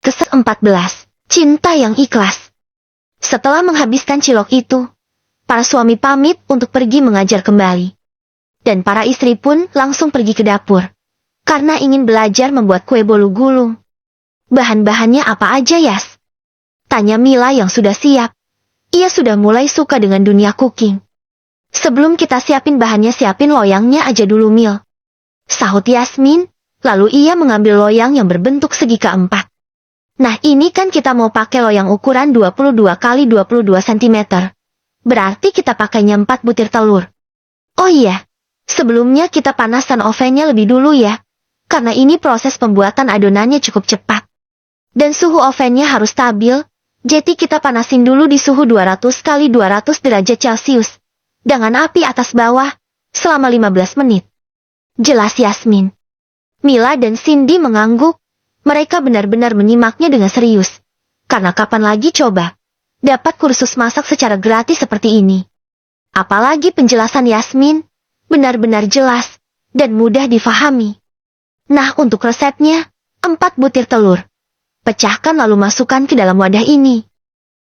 Ke-14, cinta yang ikhlas. Setelah menghabiskan cilok itu, para suami pamit untuk pergi mengajar kembali. Dan para istri pun langsung pergi ke dapur, karena ingin belajar membuat kue bolu gulung. Bahan-bahannya apa aja, Yas? Tanya Mila yang sudah siap. Ia sudah mulai suka dengan dunia cooking. Sebelum kita siapin bahannya, siapin loyangnya aja dulu, Mil. Sahut Yasmin, lalu ia mengambil loyang yang berbentuk segi keempat. Nah, ini kan kita mau pakai loyang ukuran 22 kali 22 cm. Berarti kita pakainya 4 butir telur. Oh iya, sebelumnya kita panaskan ovennya lebih dulu ya. Karena ini proses pembuatan adonannya cukup cepat. Dan suhu ovennya harus stabil, jadi kita panasin dulu di suhu 200 kali 200 derajat Celcius. Dengan api atas bawah, selama 15 menit. Jelas Yasmin. Mila dan Cindy mengangguk. Mereka benar-benar menyimaknya dengan serius. Karena kapan lagi coba dapat kursus masak secara gratis seperti ini. Apalagi penjelasan Yasmin, benar-benar jelas dan mudah difahami. Nah, untuk resepnya, 4 butir telur. Pecahkan lalu masukkan ke dalam wadah ini.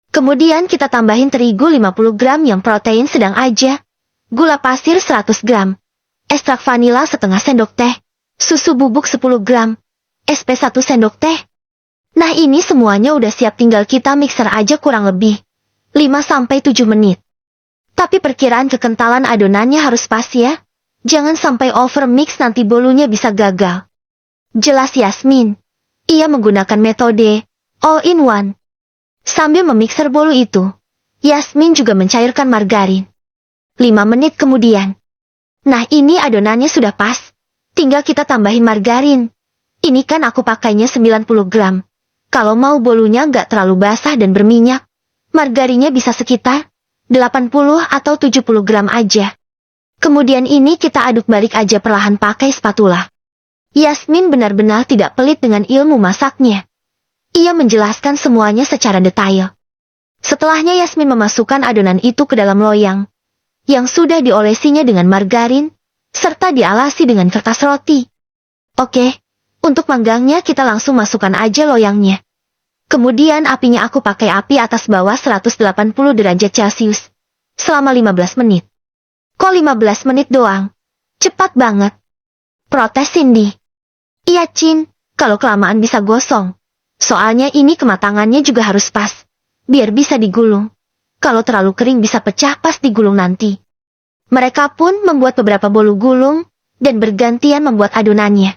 Kemudian kita tambahin terigu 50 gram yang protein sedang aja, gula pasir 100 gram, ekstrak vanila setengah sendok teh, susu bubuk 10 gram, SP 1 sendok teh. Nah, ini semuanya udah siap, tinggal kita mixer aja kurang lebih 5-7 menit. Tapi perkiraan kekentalan adonannya harus pas ya. Jangan sampai over mix, nanti bolunya bisa gagal. Jelas Yasmin. Ia menggunakan metode all-in-one. Sambil memixer bolu itu, Yasmin juga mencairkan margarin. 5 menit kemudian. Nah, ini adonannya sudah pas. Tinggal kita tambahin margarin. Ini kan aku pakainya 90 gram. Kalau mau bolunya nggak terlalu basah dan berminyak, margarinnya bisa sekitar 80 atau 70 gram aja. Kemudian ini kita aduk balik aja perlahan pakai spatula. Yasmin benar-benar tidak pelit dengan ilmu masaknya. Ia menjelaskan semuanya secara detail. Setelahnya Yasmin memasukkan adonan itu ke dalam loyang, yang sudah diolesinya dengan margarin, serta dialasi dengan kertas roti. Oke. Untuk manggangnya kita langsung masukkan aja loyangnya. Kemudian apinya aku pakai api atas bawah 180 derajat Celcius. Selama 15 menit. Kok 15 menit doang? Cepat banget. Protes Cindy. Iya Cin, kalau kelamaan bisa gosong. Soalnya ini kematangannya juga harus pas. Biar bisa digulung. Kalau terlalu kering bisa pecah pas digulung nanti. Mereka pun membuat beberapa bolu gulung, dan bergantian membuat adonannya.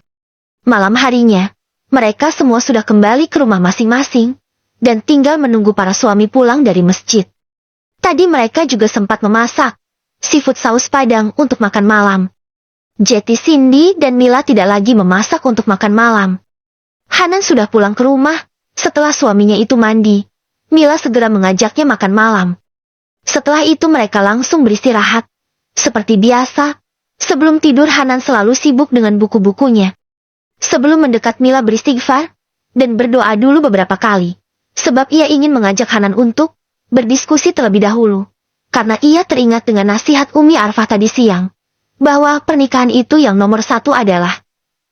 Malam harinya, mereka semua sudah kembali ke rumah masing-masing, dan tinggal menunggu para suami pulang dari masjid. Tadi mereka juga sempat memasak seafood saus padang untuk makan malam. Jadi Cindy dan Mila tidak lagi memasak untuk makan malam. Hanan sudah pulang ke rumah, setelah suaminya itu mandi. Mila segera mengajaknya makan malam. Setelah itu mereka langsung beristirahat. Seperti biasa, sebelum tidur Hanan selalu sibuk dengan buku-bukunya. Sebelum mendekat Mila beristighfar, dan berdoa dulu beberapa kali. Sebab ia ingin mengajak Hanan untuk berdiskusi terlebih dahulu. Karena ia teringat dengan nasihat Umi Arfah tadi siang. Bahwa pernikahan itu yang nomor 1 adalah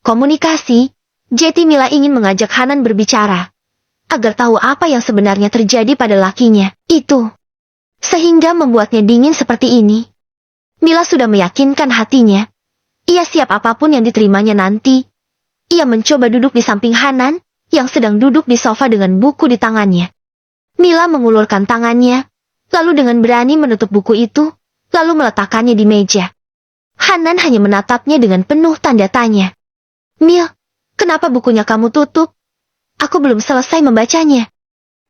komunikasi. Jadi Mila ingin mengajak Hanan berbicara. Agar tahu apa yang sebenarnya terjadi pada lakinya, itu. Sehingga membuatnya dingin seperti ini. Mila sudah meyakinkan hatinya. Ia siap apapun yang diterimanya nanti. Ia mencoba duduk di samping Hanan, yang sedang duduk di sofa dengan buku di tangannya. Mila mengulurkan tangannya, lalu dengan berani menutup buku itu, lalu meletakkannya di meja. Hanan hanya menatapnya dengan penuh tanda tanya. Mil, kenapa bukunya kamu tutup? Aku belum selesai membacanya.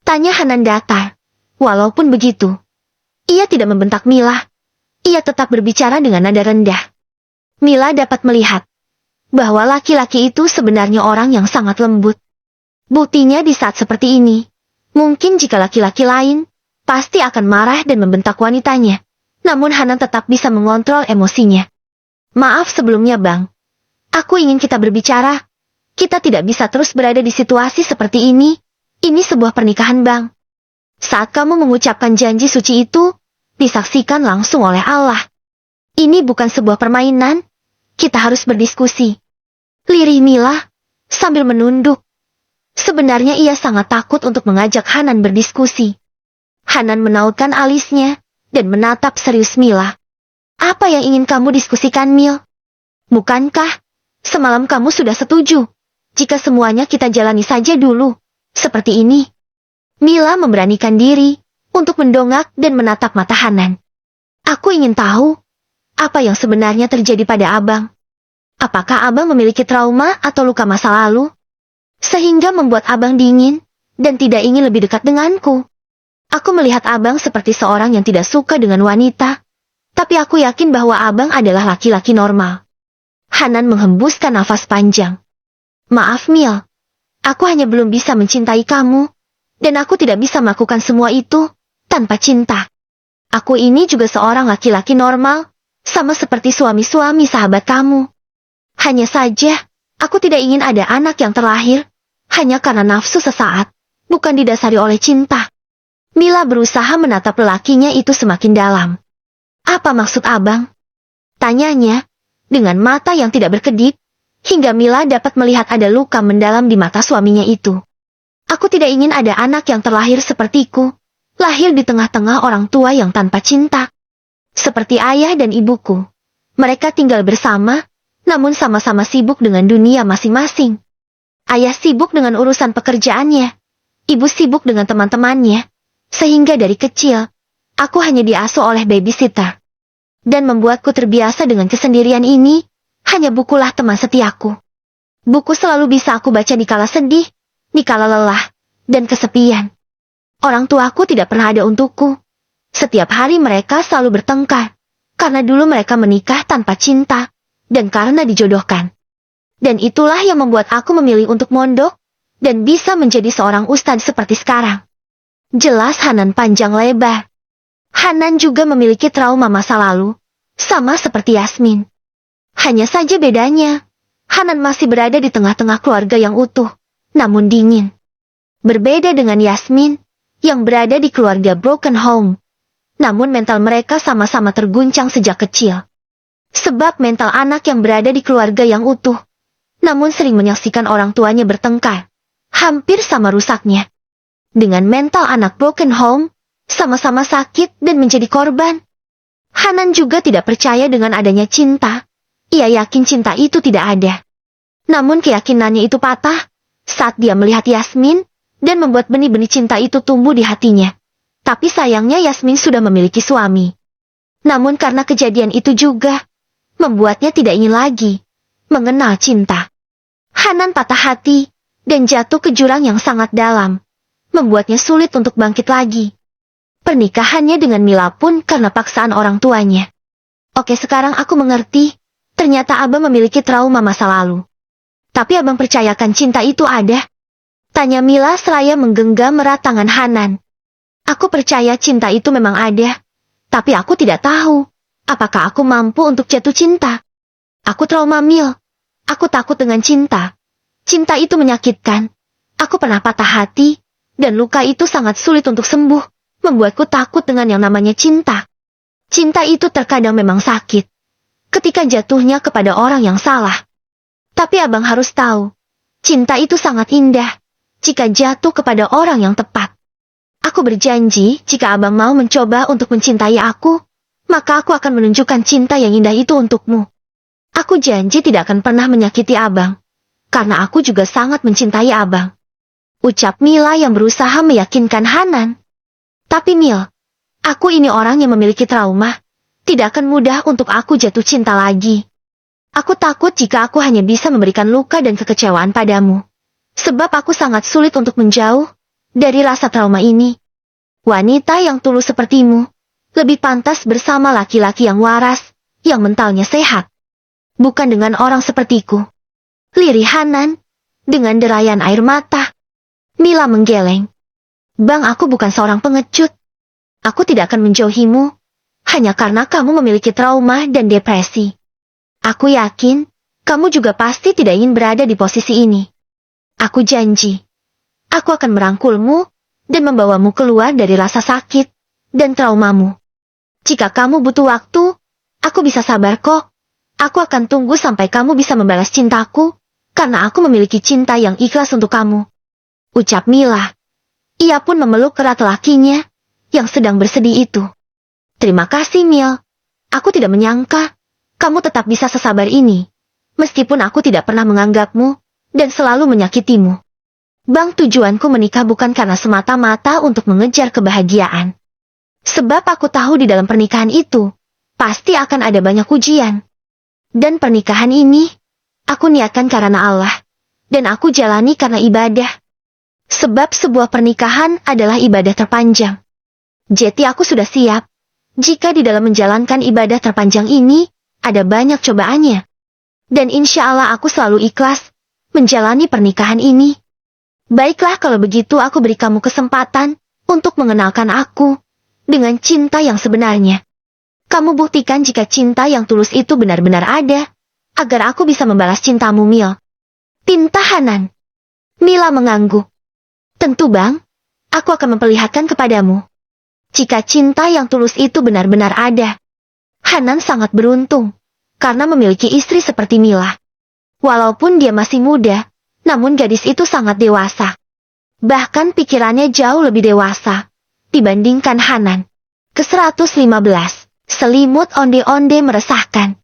Tanya Hanan datar. Walaupun begitu, ia tidak membentak Mila. Ia tetap berbicara dengan nada rendah. Mila dapat melihat bahwa laki-laki itu sebenarnya orang yang sangat lembut. Buktinya di saat seperti ini, mungkin jika laki-laki lain, pasti akan marah dan membentak wanitanya. Namun Hanan tetap bisa mengontrol emosinya. Maaf sebelumnya Bang. Aku ingin kita berbicara. Kita tidak bisa terus berada di situasi seperti ini. Ini sebuah pernikahan Bang. Saat kamu mengucapkan janji suci itu, disaksikan langsung oleh Allah. Ini bukan sebuah permainan. Kita harus berdiskusi. Lirih Mila, sambil menunduk. Sebenarnya ia sangat takut untuk mengajak Hanan berdiskusi. Hanan menautkan alisnya dan menatap serius Mila. Apa yang ingin kamu diskusikan, Mil? Bukankah semalam kamu sudah setuju jika semuanya kita jalani saja dulu, seperti ini? Mila memberanikan diri untuk mendongak dan menatap mata Hanan. Aku ingin tahu apa yang sebenarnya terjadi pada abang. Apakah abang memiliki trauma atau luka masa lalu sehingga membuat abang dingin dan tidak ingin lebih dekat denganku? Aku melihat abang seperti seorang yang tidak suka dengan wanita, tapi aku yakin bahwa abang adalah laki-laki normal. Hanan menghembuskan nafas panjang. Maaf, Mil. Aku hanya belum bisa mencintai kamu, dan aku tidak bisa melakukan semua itu tanpa cinta. Aku ini juga seorang laki-laki normal, sama seperti suami-suami sahabat kamu. Hanya saja, aku tidak ingin ada anak yang terlahir hanya karena nafsu sesaat, bukan didasari oleh cinta. Mila berusaha menatap lelakinya itu semakin dalam. Apa maksud abang? Tanyanya, dengan mata yang tidak berkedip, hingga Mila dapat melihat ada luka mendalam di mata suaminya itu. Aku tidak ingin ada anak yang terlahir sepertiku, lahir di tengah-tengah orang tua yang tanpa cinta. Seperti ayah dan ibuku. Mereka tinggal bersama, namun sama-sama sibuk dengan dunia masing-masing. Ayah sibuk dengan urusan pekerjaannya, ibu sibuk dengan teman-temannya. Sehingga dari kecil, aku hanya diasuh oleh babysitter. Dan membuatku terbiasa dengan kesendirian ini, hanya bukulah teman setiaku. Buku selalu bisa aku baca di kala sedih, di kala lelah, dan kesepian. Orang tuaku tidak pernah ada untukku. Setiap hari mereka selalu bertengkar, karena dulu mereka menikah tanpa cinta, dan karena dijodohkan. Dan itulah yang membuat aku memilih untuk mondok, dan bisa menjadi seorang ustadz seperti sekarang. Jelas Hanan panjang lebar. Hanan juga memiliki trauma masa lalu, sama seperti Yasmin. Hanya saja bedanya, Hanan masih berada di tengah-tengah keluarga yang utuh, namun dingin. Berbeda dengan Yasmin, yang berada di keluarga broken home. Namun mental mereka sama-sama terguncang sejak kecil. Sebab mental anak yang berada di keluarga yang utuh, namun sering menyaksikan orang tuanya bertengkar, hampir sama rusaknya. Dengan mental anak broken home, sama-sama sakit dan menjadi korban. Hanan juga tidak percaya dengan adanya cinta. Ia yakin cinta itu tidak ada. Namun keyakinannya itu patah saat dia melihat Yasmin dan membuat benih-benih cinta itu tumbuh di hatinya. Tapi sayangnya Yasmin sudah memiliki suami. Namun karena kejadian itu juga, membuatnya tidak ingin lagi mengenal cinta. Hanan patah hati dan jatuh ke jurang yang sangat dalam, membuatnya sulit untuk bangkit lagi. Pernikahannya dengan Mila pun karena paksaan orang tuanya. Oke, sekarang aku mengerti, ternyata abang memiliki trauma masa lalu. Tapi abang percayakan cinta itu ada? Tanya Mila seraya menggenggam erat tangan Hanan. Aku percaya cinta itu memang ada, tapi aku tidak tahu apakah aku mampu untuk jatuh cinta. Aku trauma, Mil. Aku takut dengan cinta. Cinta itu menyakitkan. Aku pernah patah hati, dan luka itu sangat sulit untuk sembuh, membuatku takut dengan yang namanya cinta. Cinta itu terkadang memang sakit, ketika jatuhnya kepada orang yang salah. Tapi abang harus tahu, cinta itu sangat indah, jika jatuh kepada orang yang tepat. Aku berjanji, jika abang mau mencoba untuk mencintai aku, maka aku akan menunjukkan cinta yang indah itu untukmu. Aku janji tidak akan pernah menyakiti abang, karena aku juga sangat mencintai abang. Ucap Mila yang berusaha meyakinkan Hanan. Tapi Mil, aku ini orang yang memiliki trauma. Tidak akan mudah untuk aku jatuh cinta lagi. Aku takut jika aku hanya bisa memberikan luka dan kekecewaan padamu. Sebab aku sangat sulit untuk menjauh dari rasa trauma ini. Wanita yang tulus sepertimu lebih pantas bersama laki-laki yang waras, yang mentalnya sehat. Bukan dengan orang sepertiku. Lirih Hanan, dengan derayan air mata. Mila menggeleng. Bang, aku bukan seorang pengecut. Aku tidak akan menjauhimu, hanya karena kamu memiliki trauma dan depresi. Aku yakin, kamu juga pasti tidak ingin berada di posisi ini. Aku janji, aku akan merangkulmu, dan membawamu keluar dari rasa sakit, dan traumamu. Jika kamu butuh waktu, aku bisa sabar kok. Aku akan tunggu sampai kamu bisa membalas cintaku, karena aku memiliki cinta yang ikhlas untuk kamu. ucap Mila. Ia pun memeluk erat lakinya yang sedang bersedih itu. Terima kasih, Mil. Aku tidak menyangka kamu tetap bisa sesabar ini. Meskipun aku tidak pernah menganggapmu dan selalu menyakitimu. Bang, tujuanku menikah bukan karena semata-mata untuk mengejar kebahagiaan. Sebab aku tahu di dalam pernikahan itu pasti akan ada banyak ujian. Dan pernikahan ini aku niatkan karena Allah. Dan aku jalani karena ibadah. Sebab sebuah pernikahan adalah ibadah terpanjang. Jadi aku sudah siap. Jika di dalam menjalankan ibadah terpanjang ini, ada banyak cobaannya. Dan insya Allah aku selalu ikhlas menjalani pernikahan ini. Baiklah, kalau begitu aku beri kamu kesempatan untuk mengenalkan aku dengan cinta yang sebenarnya. Kamu buktikan jika cinta yang tulus itu benar-benar ada, agar aku bisa membalas cintamu, Mil. Pinta Hanan. Mila mengangguk. Tentu, Bang. Aku akan memperlihatkan kepadamu. Jika cinta yang tulus itu benar-benar ada. Hanan sangat beruntung karena memiliki istri seperti Mila. Walaupun dia masih muda, namun gadis itu sangat dewasa. Bahkan pikirannya jauh lebih dewasa dibandingkan Hanan. Ke-115. Selimut onde-onde meresahkan.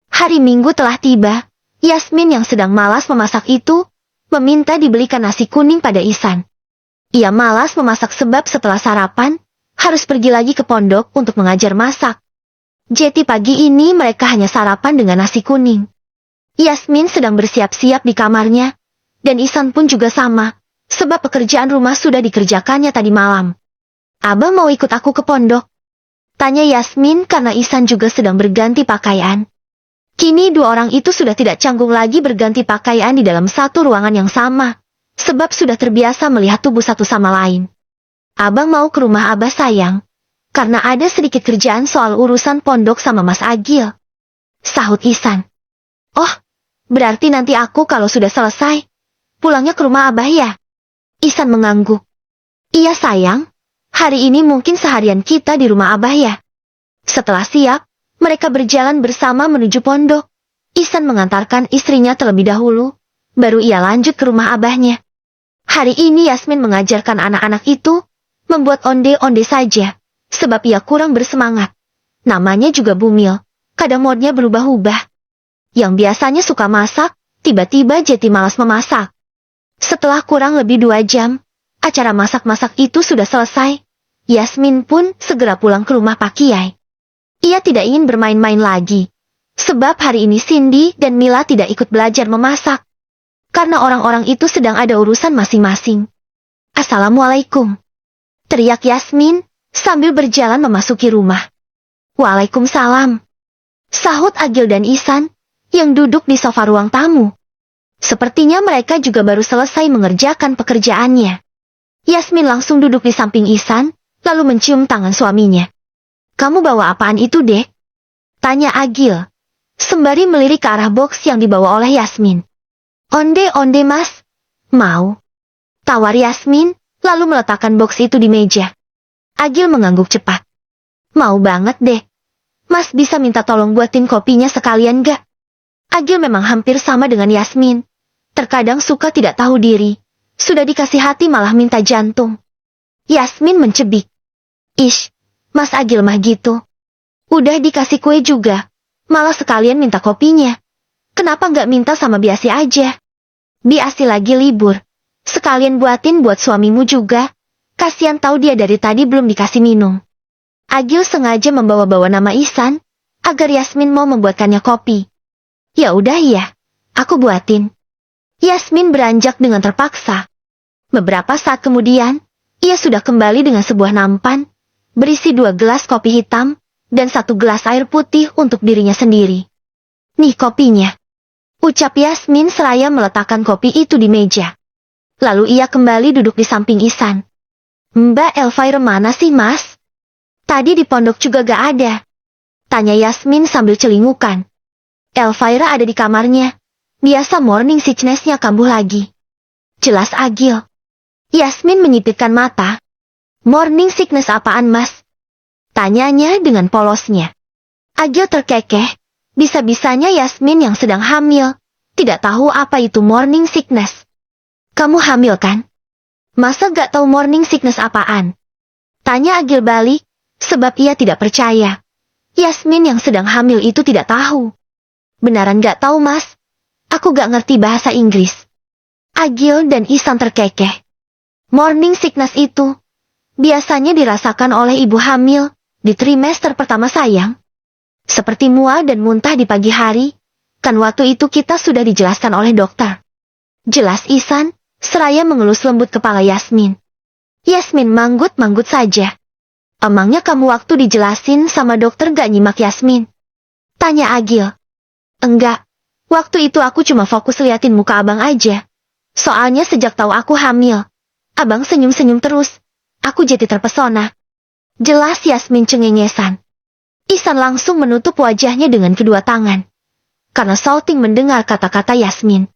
Hari Minggu telah tiba. Yasmin yang sedang malas memasak itu meminta dibelikan nasi kuning pada Ihsan. Ia malas memasak sebab setelah sarapan harus pergi lagi ke pondok untuk mengajar masak. Jadi pagi ini mereka hanya sarapan dengan nasi kuning. Yasmin sedang bersiap-siap di kamarnya, dan Ihsan pun juga sama, sebab pekerjaan rumah sudah dikerjakannya tadi malam. Abang mau ikut aku ke pondok? Tanya Yasmin karena Ihsan juga sedang berganti pakaian. Kini dua orang itu sudah tidak canggung lagi berganti pakaian di dalam satu ruangan yang sama, sebab sudah terbiasa melihat tubuh satu sama lain. Abang mau ke rumah Abah, sayang, karena ada sedikit kerjaan soal urusan pondok sama Mas Agil. Sahut Ihsan. Oh, berarti nanti aku kalau sudah selesai, pulangnya ke rumah Abah ya? Ihsan mengangguk. Iya sayang, hari ini mungkin seharian kita di rumah Abah ya. Setelah siap, mereka berjalan bersama menuju pondok. Ihsan mengantarkan istrinya terlebih dahulu, baru ia lanjut ke rumah Abahnya. Hari ini Yasmin mengajarkan anak-anak itu membuat onde-onde saja, sebab ia kurang bersemangat. Namanya juga Bumil, kadang modnya berubah-ubah. Yang biasanya suka masak, tiba-tiba jadi malas memasak. Setelah kurang lebih 2 jam, acara masak-masak itu sudah selesai. Yasmin pun segera pulang ke rumah Pak Kiai. Ia tidak ingin bermain-main lagi, sebab hari ini Cindy dan Mila tidak ikut belajar memasak. Karena orang-orang itu sedang ada urusan masing-masing. Assalamualaikum, teriak Yasmin sambil berjalan memasuki rumah. Waalaikumsalam, sahut Agil dan Ihsan yang duduk di sofa ruang tamu. Sepertinya mereka juga baru selesai mengerjakan pekerjaannya. Yasmin langsung duduk di samping Ihsan, lalu mencium tangan suaminya. Kamu bawa apaan itu, Dek? Tanya Agil, sembari melirik ke arah box yang dibawa oleh Yasmin. Onde-onde, Mas. Mau? Tawar Yasmin, lalu meletakkan box itu di meja. Agil mengangguk cepat. Mau banget, Dek. Mas bisa minta tolong buatin kopinya sekalian gak? Agil memang hampir sama dengan Yasmin. Terkadang suka tidak tahu diri. Sudah dikasih hati malah minta jantung. Yasmin mencebik. Ish, Mas Agil mah gitu. Udah dikasih kue juga, malah sekalian minta kopinya. Kenapa nggak minta sama Biasi aja? Biasi lagi libur. Sekalian buatin buat suamimu juga. Kasian tahu dia dari tadi belum dikasih minum. Agil sengaja membawa-bawa nama Ihsan, agar Yasmin mau membuatkannya kopi. Ya udah ya, aku buatin. Yasmin beranjak dengan terpaksa. Beberapa saat kemudian, ia sudah kembali dengan sebuah nampan, berisi 2 gelas kopi hitam, dan 1 gelas air putih untuk dirinya sendiri. Nih kopinya, ucap Yasmin seraya meletakkan kopi itu di meja. Lalu ia kembali duduk di samping Ihsan. Mbak Elvira mana sih, Mas? Tadi di pondok juga gak ada. Tanya Yasmin sambil celingukan. Elvira ada di kamarnya. Biasa morning sickness-nya kambuh lagi. Jelas Agil. Yasmin menyipitkan mata. Morning sickness apaan, Mas? Tanyanya dengan polosnya. Agil terkekeh. Bisa-bisanya Yasmin yang sedang hamil tidak tahu apa itu morning sickness. Kamu hamil kan? Masa gak tahu morning sickness apaan? Tanya Agil balik, sebab ia tidak percaya. Yasmin yang sedang hamil itu tidak tahu. Beneran gak tahu mas? Aku gak ngerti bahasa Inggris. Agil dan Ihsan terkekeh. Morning sickness itu biasanya dirasakan oleh ibu hamil di trimester pertama sayang. Seperti mual dan muntah di pagi hari, kan waktu itu kita sudah dijelaskan oleh dokter. Jelas Ihsan, seraya mengelus lembut kepala Yasmin. Yasmin manggut-manggut saja. Emangnya kamu waktu dijelasin sama dokter gak nyimak Yasmin? Tanya Agil. Enggak, waktu itu aku cuma fokus liatin muka abang aja. Soalnya sejak tahu aku hamil, abang senyum-senyum terus. Aku jadi terpesona. Jelas Yasmin cengengesan. Ihsan langsung menutup wajahnya dengan kedua tangan. Karena salting mendengar kata-kata Yasmin.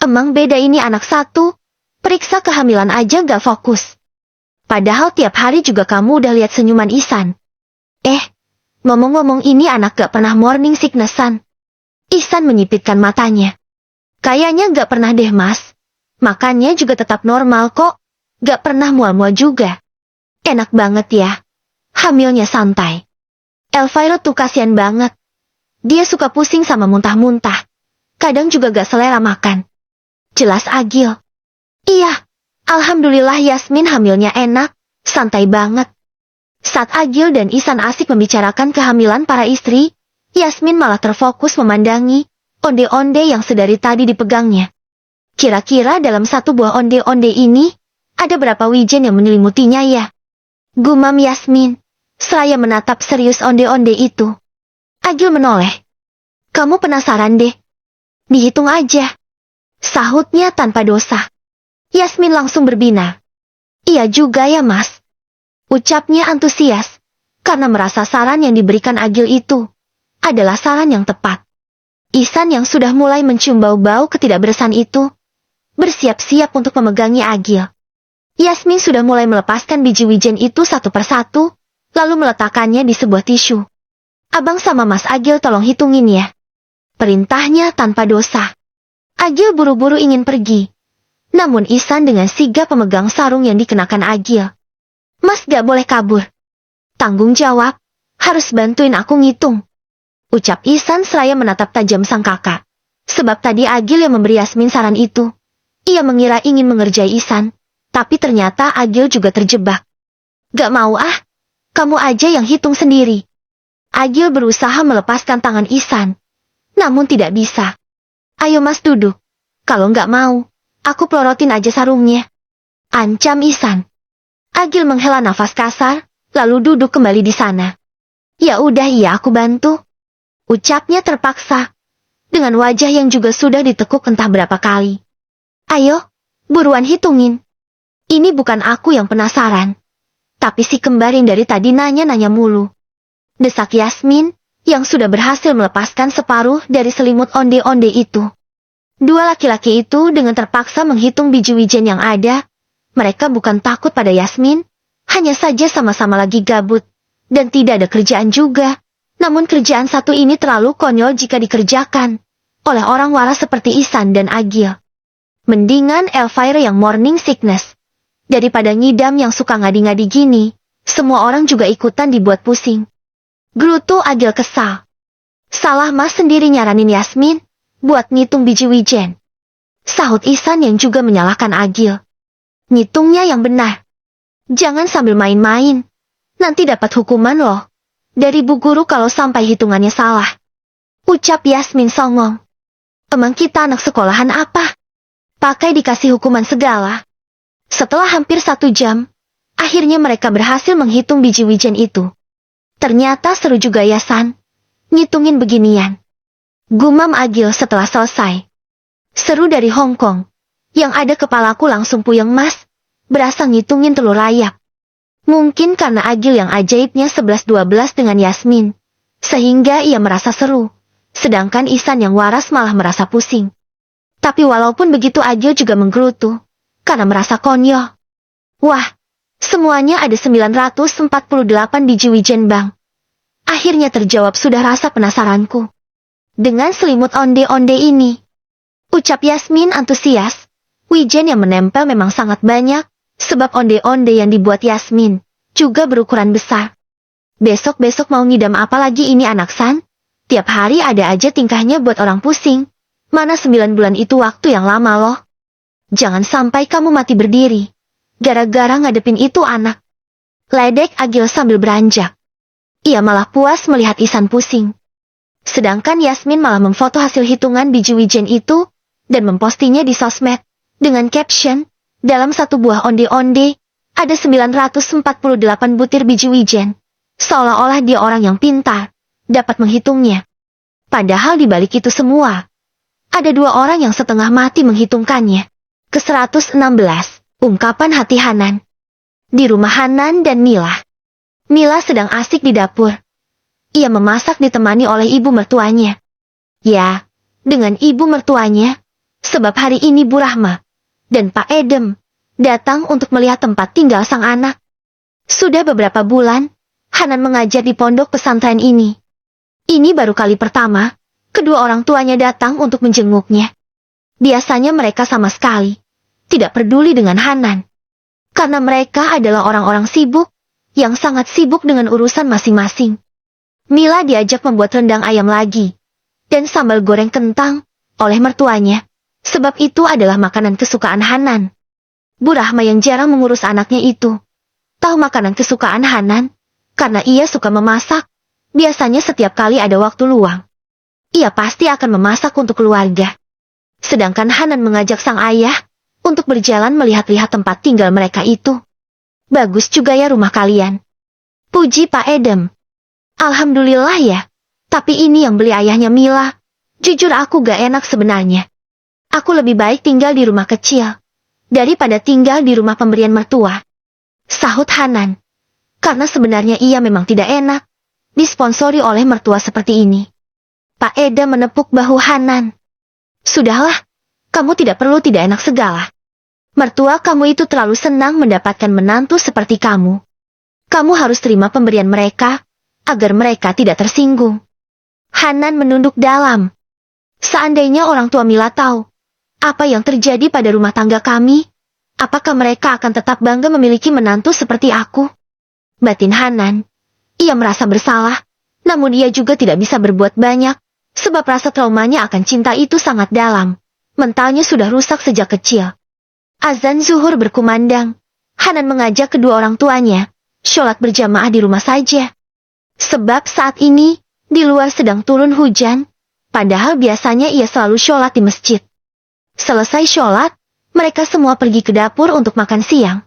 Emang beda ini anak satu, periksa kehamilan aja gak fokus. Padahal tiap hari juga kamu udah lihat senyuman Ihsan. Ngomong-ngomong ini anak gak pernah morning sicknessan. Ihsan menyipitkan matanya. Kayaknya gak pernah deh mas. Makannya juga tetap normal kok. Gak pernah mual-mual juga. Enak banget ya. Hamilnya santai. Elvira tuh kasihan banget. Dia suka pusing sama muntah-muntah. Kadang juga gak selera makan. Jelas Agil. Iya. Alhamdulillah Yasmin hamilnya enak, santai banget. Saat Agil dan Ihsan asik membicarakan kehamilan para istri, Yasmin malah terfokus memandangi onde-onde yang sedari tadi dipegangnya. Kira-kira dalam satu buah onde-onde ini, ada berapa wijen yang menyelimutinya ya? Gumam Yasmin, seraya menatap serius onde-onde itu. Agil menoleh. Kamu penasaran deh? Dihitung aja. Sahutnya tanpa dosa. Yasmin langsung berbinar. Iya juga ya mas. Ucapnya antusias, karena merasa saran yang diberikan Agil itu adalah saran yang tepat. Ihsan yang sudah mulai mencium bau-bau ketidakberesan itu, bersiap-siap untuk memegangi Agil. Yasmin sudah mulai melepaskan biji wijen itu satu persatu, lalu meletakkannya di sebuah tisu. Abang sama Mas Agil tolong hitungin ya. Perintahnya tanpa dosa. Agil buru-buru ingin pergi. Namun Ihsan dengan sigap pemegang sarung yang dikenakan Agil. Mas gak boleh kabur. Tanggung jawab, harus bantuin aku ngitung. Ucap Ihsan seraya menatap tajam sang kakak. Sebab tadi Agil yang memberi Yasmin saran itu. Ia mengira ingin mengerjai Ihsan, tapi ternyata Agil juga terjebak. Gak mau ah, kamu aja yang hitung sendiri. Agil berusaha melepaskan tangan Ihsan. Namun tidak bisa. Ayo mas duduk. Kalau gak mau, aku pelorotin aja sarungnya. Ancam Ihsan. Agil menghela nafas kasar, lalu duduk kembali di sana. Ya udah iya aku bantu. Ucapnya terpaksa. Dengan wajah yang juga sudah ditekuk entah berapa kali. Ayo, buruan hitungin. Ini bukan aku yang penasaran. Tapi si kembar yang dari tadi nanya-nanya mulu. Desak Yasmin, yang sudah berhasil melepaskan separuh dari selimut onde-onde itu. Dua laki-laki itu dengan terpaksa menghitung biji wijen yang ada. Mereka bukan takut pada Yasmin, hanya saja sama-sama lagi gabut, dan tidak ada kerjaan juga. Namun kerjaan satu ini terlalu konyol jika dikerjakan oleh orang waras seperti Ihsan dan Agil. Mendingan Elvira yang morning sickness. Daripada ngidam yang suka ngadi-ngadi gini, semua orang juga ikutan dibuat pusing. Gerutu Agil kesal. Salah mas sendiri nyaranin Yasmin buat ngitung biji wijen. Sahut Ihsan yang juga menyalahkan Agil. Ngitungnya yang benar. Jangan sambil main-main. Nanti dapat hukuman loh. Dari bu guru kalau sampai hitungannya salah. Ucap Yasmin songong. Emang kita anak sekolahan apa? Pakai dikasih hukuman segala. Setelah hampir 1 jam, akhirnya mereka berhasil menghitung biji wijen itu. Ternyata seru juga ya San. Ngitungin beginian. Gumam Agil setelah selesai. Seru dari Hong Kong. Yang ada kepalaku langsung puyeng mas. Berasa ngitungin telur rayap. Mungkin karena Agil yang ajaibnya 11-12 dengan Yasmin. Sehingga ia merasa seru. Sedangkan Ihsan yang waras malah merasa pusing. Tapi walaupun begitu Agil juga menggerutu. Karena merasa konyol. Wah, semuanya ada 948 biji wijen bang. Akhirnya terjawab sudah rasa penasaranku. Dengan selimut onde-onde ini. Ucap Yasmin antusias. Wijen yang menempel memang sangat banyak. Sebab onde-onde yang dibuat Yasmin juga berukuran besar. Besok-besok mau ngidam apa lagi ini anak San? Tiap hari ada aja tingkahnya buat orang pusing. Mana 9 bulan itu waktu yang lama loh. Jangan sampai kamu mati berdiri gara-gara ngadepin itu anak. Ledek Agil sambil beranjak. Ia malah puas melihat Ihsan pusing. Sedangkan Yasmin malah memfoto hasil hitungan biji wijen itu dan mempostingnya di sosmed dengan caption, dalam satu buah onde-onde ada 948 butir biji wijen. Seolah-olah dia orang yang pintar, dapat menghitungnya. Padahal di balik itu semua, ada 2 orang yang setengah mati menghitungkannya. Ke-116, ungkapan hati Hanan. Di rumah Hanan dan Mila. Mila sedang asik di dapur. Ia memasak ditemani oleh ibu mertuanya. Ya, dengan ibu mertuanya, sebab hari ini Bu Rahma dan Pak Edem datang untuk melihat tempat tinggal sang anak. Sudah beberapa bulan, Hanan mengajar di pondok pesantren ini. Ini baru kali pertama, kedua orang tuanya datang untuk menjenguknya. Biasanya mereka sama sekali tidak peduli dengan Hanan. Karena mereka adalah orang-orang sibuk, yang sangat sibuk dengan urusan masing-masing. Mila diajak membuat rendang ayam lagi, dan sambal goreng kentang, oleh mertuanya, sebab itu adalah makanan kesukaan Hanan. Bu Rahma yang jarang mengurus anaknya itu, tahu makanan kesukaan Hanan, karena ia suka memasak, biasanya setiap kali ada waktu luang. Ia pasti akan memasak untuk keluarga. Sedangkan Hanan mengajak sang ayah, untuk berjalan melihat-lihat tempat tinggal mereka itu. Bagus juga ya rumah kalian. Puji Pak Edem. Alhamdulillah ya. Tapi ini yang beli ayahnya Mila. Jujur aku gak enak sebenarnya. Aku lebih baik tinggal di rumah kecil daripada tinggal di rumah pemberian mertua. Sahut Hanan. Karena sebenarnya ia memang tidak enak disponsori oleh mertua seperti ini. Pak Edem menepuk bahu Hanan. Sudahlah, kamu tidak perlu tidak enak segala. Mertua kamu itu terlalu senang mendapatkan menantu seperti kamu. Kamu harus terima pemberian mereka, agar mereka tidak tersinggung. Hanan menunduk dalam. Seandainya orang tua Mila tahu apa yang terjadi pada rumah tangga kami, apakah mereka akan tetap bangga memiliki menantu seperti aku? Batin Hanan. Ia merasa bersalah, namun ia juga tidak bisa berbuat banyak, sebab rasa traumanya akan cinta itu sangat dalam. Mentalnya sudah rusak sejak kecil. Azan zuhur berkumandang. Hanan mengajak kedua orang tuanya sholat berjamaah di rumah saja. Sebab saat ini, di luar sedang turun hujan, padahal biasanya ia selalu sholat di masjid. Selesai sholat, mereka semua pergi ke dapur untuk makan siang.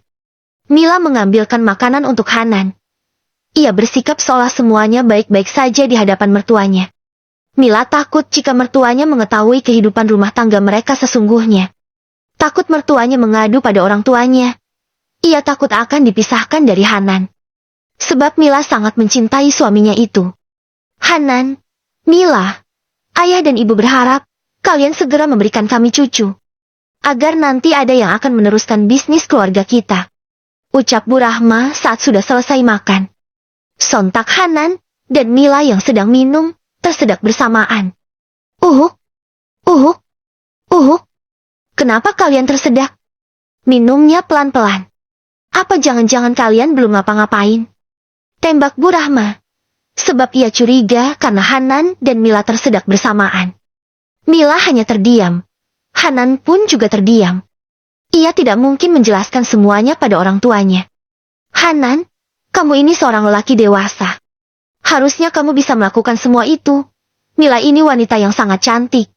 Mila mengambilkan makanan untuk Hanan. Ia bersikap seolah semuanya baik-baik saja di hadapan mertuanya. Mila takut jika mertuanya mengetahui kehidupan rumah tangga mereka sesungguhnya. Takut mertuanya mengadu pada orang tuanya. Ia takut akan dipisahkan dari Hanan. Sebab Mila sangat mencintai suaminya itu. Hanan, Mila, ayah dan ibu berharap kalian segera memberikan kami cucu, agar nanti ada yang akan meneruskan bisnis keluarga kita. Ucap Bu Rahma saat sudah selesai makan. Sontak Hanan dan Mila yang sedang minum tersedak bersamaan. Uhuk, uhuk, uhuk. Kenapa kalian tersedak? Minumnya pelan-pelan. Apa jangan-jangan kalian belum ngapa-ngapain? Tembak Bu Rahma. Sebab ia curiga karena Hanan dan Mila tersedak bersamaan. Mila hanya terdiam. Hanan pun juga terdiam. Ia tidak mungkin menjelaskan semuanya pada orang tuanya. Hanan, kamu ini seorang lelaki dewasa. Harusnya kamu bisa melakukan semua itu. Mila ini wanita yang sangat cantik.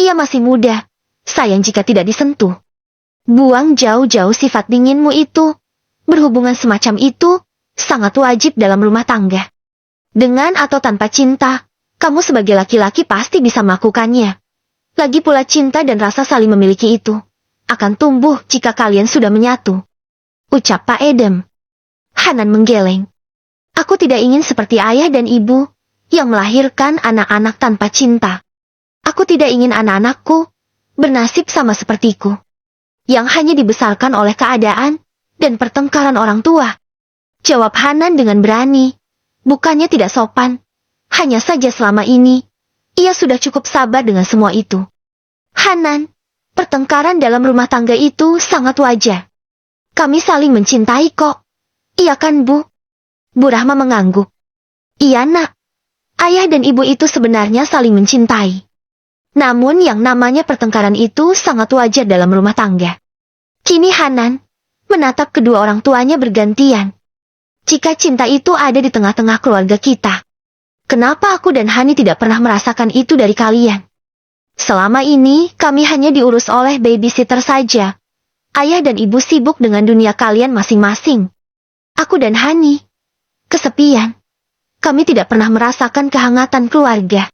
Ia masih muda. Sayang jika tidak disentuh. Buang jauh-jauh sifat dinginmu itu. Berhubungan semacam itu sangat wajib dalam rumah tangga. Dengan atau tanpa cinta, kamu sebagai laki-laki pasti bisa melakukannya. Lagi pula cinta dan rasa saling memiliki itu akan tumbuh jika kalian sudah menyatu. Ucap Pak Edem. Hanan menggeleng. Aku tidak ingin seperti ayah dan ibu yang melahirkan anak-anak tanpa cinta. Aku tidak ingin anak-anakku bernasib sama sepertiku, yang hanya dibesarkan oleh keadaan dan pertengkaran orang tua. Jawab Hanan dengan berani. Bukannya tidak sopan. Hanya saja selama ini, ia sudah cukup sabar dengan semua itu. Hanan, pertengkaran dalam rumah tangga itu sangat wajar. Kami saling mencintai kok. Iya kan, Bu? Bu Rahma mengangguk. Iya, Nak. Ayah dan ibu itu sebenarnya saling mencintai. Namun yang namanya pertengkaran itu sangat wajar dalam rumah tangga. Kini Hanan menatap kedua orang tuanya bergantian. Jika cinta itu ada di tengah-tengah keluarga kita, kenapa aku dan Hani tidak pernah merasakan itu dari kalian? Selama ini kami hanya diurus oleh babysitter saja. Ayah dan ibu sibuk dengan dunia kalian masing-masing. Aku dan Hani kesepian. Kami tidak pernah merasakan kehangatan keluarga.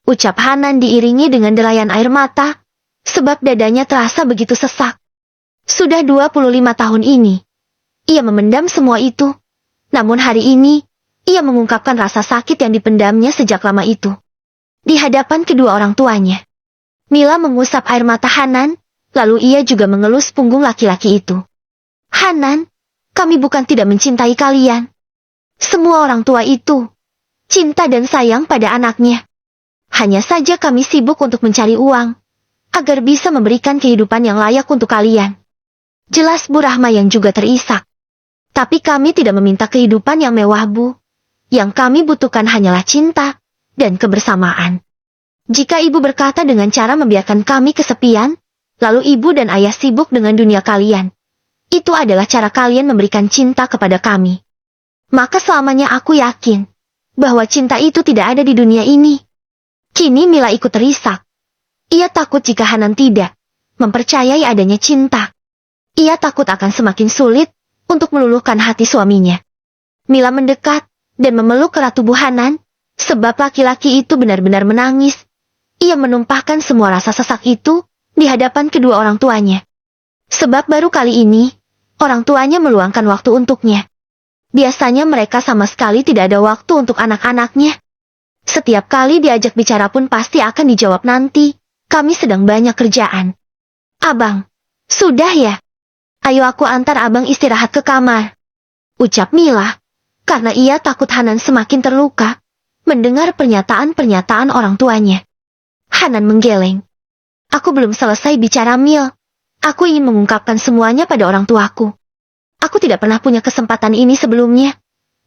Ucap Hanan diiringi dengan derayan air mata, sebab dadanya terasa begitu sesak. Sudah 25 tahun ini, ia memendam semua itu. Namun hari ini, ia mengungkapkan rasa sakit yang dipendamnya sejak lama itu di hadapan kedua orang tuanya. Mila mengusap air mata Hanan, lalu ia juga mengelus punggung laki-laki itu. Hanan, kami bukan tidak mencintai kalian. Semua orang tua itu cinta dan sayang pada anaknya. Hanya saja kami sibuk untuk mencari uang, agar bisa memberikan kehidupan yang layak untuk kalian. Jelas Bu Rahma yang juga terisak. Tapi kami tidak meminta kehidupan yang mewah, Bu. Yang kami butuhkan hanyalah cinta dan kebersamaan. Jika ibu berkata dengan cara membiarkan kami kesepian, lalu ibu dan ayah sibuk dengan dunia kalian, itu adalah cara kalian memberikan cinta kepada kami. Maka selamanya aku yakin bahwa cinta itu tidak ada di dunia ini. Kini Mila ikut terisak. Ia takut jika Hanan tidak mempercayai adanya cinta. Ia takut akan semakin sulit untuk meluluhkan hati suaminya. Mila mendekat dan memeluk erat tubuh Hanan, sebab laki-laki itu benar-benar menangis. Ia menumpahkan semua rasa sesak itu di hadapan kedua orang tuanya. Sebab baru kali ini, orang tuanya meluangkan waktu untuknya. Biasanya mereka sama sekali tidak ada waktu untuk anak-anaknya. Setiap kali diajak bicara pun pasti akan dijawab nanti, kami sedang banyak kerjaan. Abang, sudah ya? Ayo aku antar abang istirahat ke kamar. Ucap Mila, karena ia takut Hanan semakin terluka mendengar pernyataan-pernyataan orang tuanya. Hanan menggeleng. Aku belum selesai bicara, Mil. Aku ingin mengungkapkan semuanya pada orang tuaku. Aku tidak pernah punya kesempatan ini sebelumnya.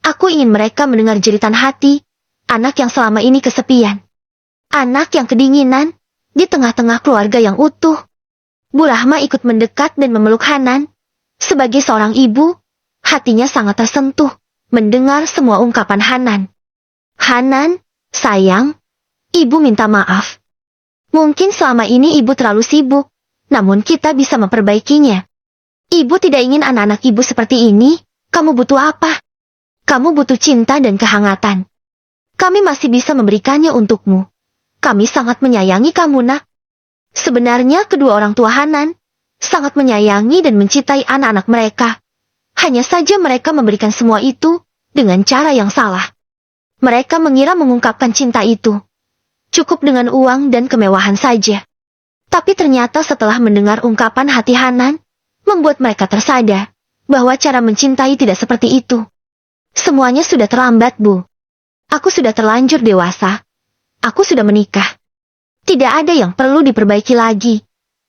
Aku ingin mereka mendengar jeritan hati anak yang selama ini kesepian. Anak yang kedinginan di tengah-tengah keluarga yang utuh. Bu Rahma ikut mendekat dan memeluk Hanan. Sebagai seorang ibu, hatinya sangat tersentuh mendengar semua ungkapan Hanan. Hanan, sayang, ibu minta maaf. Mungkin selama ini ibu terlalu sibuk, namun kita bisa memperbaikinya. Ibu tidak ingin anak-anak ibu seperti ini. Kamu butuh apa? Kamu butuh cinta dan kehangatan. Kami masih bisa memberikannya untukmu. Kami sangat menyayangi kamu, Nak. Sebenarnya kedua orang tua Hanan sangat menyayangi dan mencintai anak-anak mereka. Hanya saja mereka memberikan semua itu dengan cara yang salah. Mereka mengira mengungkapkan cinta itu cukup dengan uang dan kemewahan saja. Tapi ternyata setelah mendengar ungkapan hati Hanan, membuat mereka tersadar bahwa cara mencintai tidak seperti itu. Semuanya sudah terlambat, Bu. Aku sudah terlanjur dewasa. Aku sudah menikah. Tidak ada yang perlu diperbaiki lagi.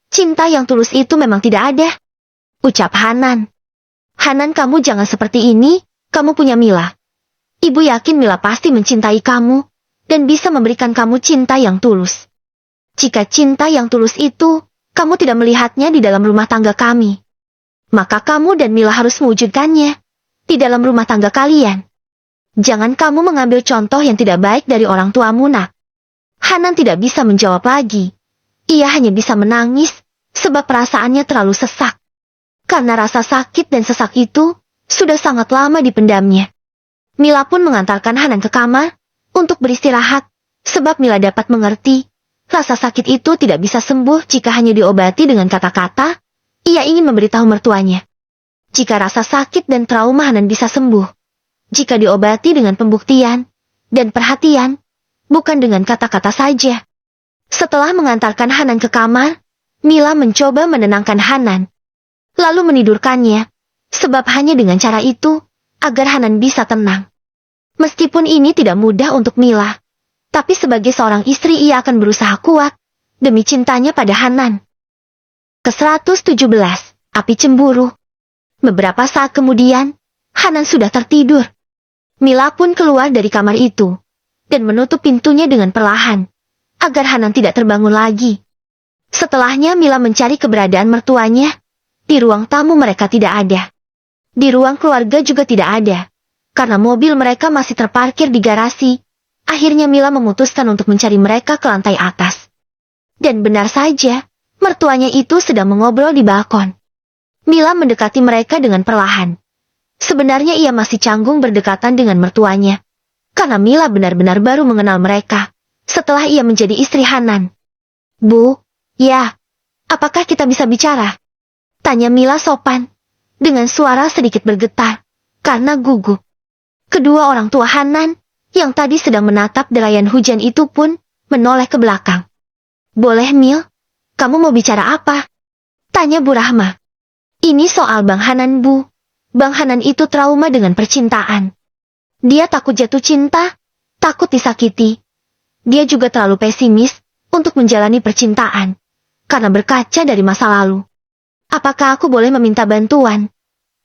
Cinta yang tulus itu memang tidak ada. Ucap Hanan. Hanan, kamu jangan seperti ini, kamu punya Mila. Ibu yakin Mila pasti mencintai kamu, dan bisa memberikan kamu cinta yang tulus. Jika cinta yang tulus itu, kamu tidak melihatnya di dalam rumah tangga kami, maka kamu dan Mila harus mewujudkannya di dalam rumah tangga kalian. Jangan kamu mengambil contoh yang tidak baik dari orang tuamu, Nak. Hanan tidak bisa menjawab lagi. Ia hanya bisa menangis, sebab perasaannya terlalu sesak. Karena rasa sakit dan sesak itu sudah sangat lama dipendamnya. Mila pun mengantarkan Hanan ke kamar untuk beristirahat, sebab Mila dapat mengerti, rasa sakit itu tidak bisa sembuh jika hanya diobati dengan kata-kata. Ia ingin memberitahu mertuanya, jika rasa sakit dan trauma Hanan bisa sembuh, jika diobati dengan pembuktian dan perhatian, bukan dengan kata-kata saja. Setelah mengantarkan Hanan ke kamar, Mila mencoba menenangkan Hanan, lalu menidurkannya, sebab hanya dengan cara itu, agar Hanan bisa tenang. Meskipun ini tidak mudah untuk Mila, tapi sebagai seorang istri ia akan berusaha kuat, demi cintanya pada Hanan. Ke-117, Api Cemburu. Beberapa saat kemudian, Hanan sudah tertidur. Mila pun keluar dari kamar itu dan menutup pintunya dengan perlahan, agar Hanan tidak terbangun lagi. Setelahnya Mila mencari keberadaan mertuanya. Di ruang tamu mereka tidak ada. Di ruang keluarga juga tidak ada. Karena mobil mereka masih terparkir di garasi, akhirnya Mila memutuskan untuk mencari mereka ke lantai atas. Dan benar saja, mertuanya itu sedang mengobrol di balkon. Mila mendekati mereka dengan perlahan. Sebenarnya ia masih canggung berdekatan dengan mertuanya, karena Mila benar-benar baru mengenal mereka setelah ia menjadi istri Hanan. "Bu, ya, apakah kita bisa bicara?" tanya Mila sopan, dengan suara sedikit bergetar, karena gugup. Kedua orang tua Hanan, yang tadi sedang menatap derayan hujan itu pun, menoleh ke belakang. "Boleh Mil? Kamu mau bicara apa?" tanya Bu Rahma. "Ini soal Bang Hanan Bu. Bang Hanan itu trauma dengan percintaan. Dia takut jatuh cinta, takut disakiti. Dia juga terlalu pesimis untuk menjalani percintaan, karena berkaca dari masa lalu. Apakah aku boleh meminta bantuan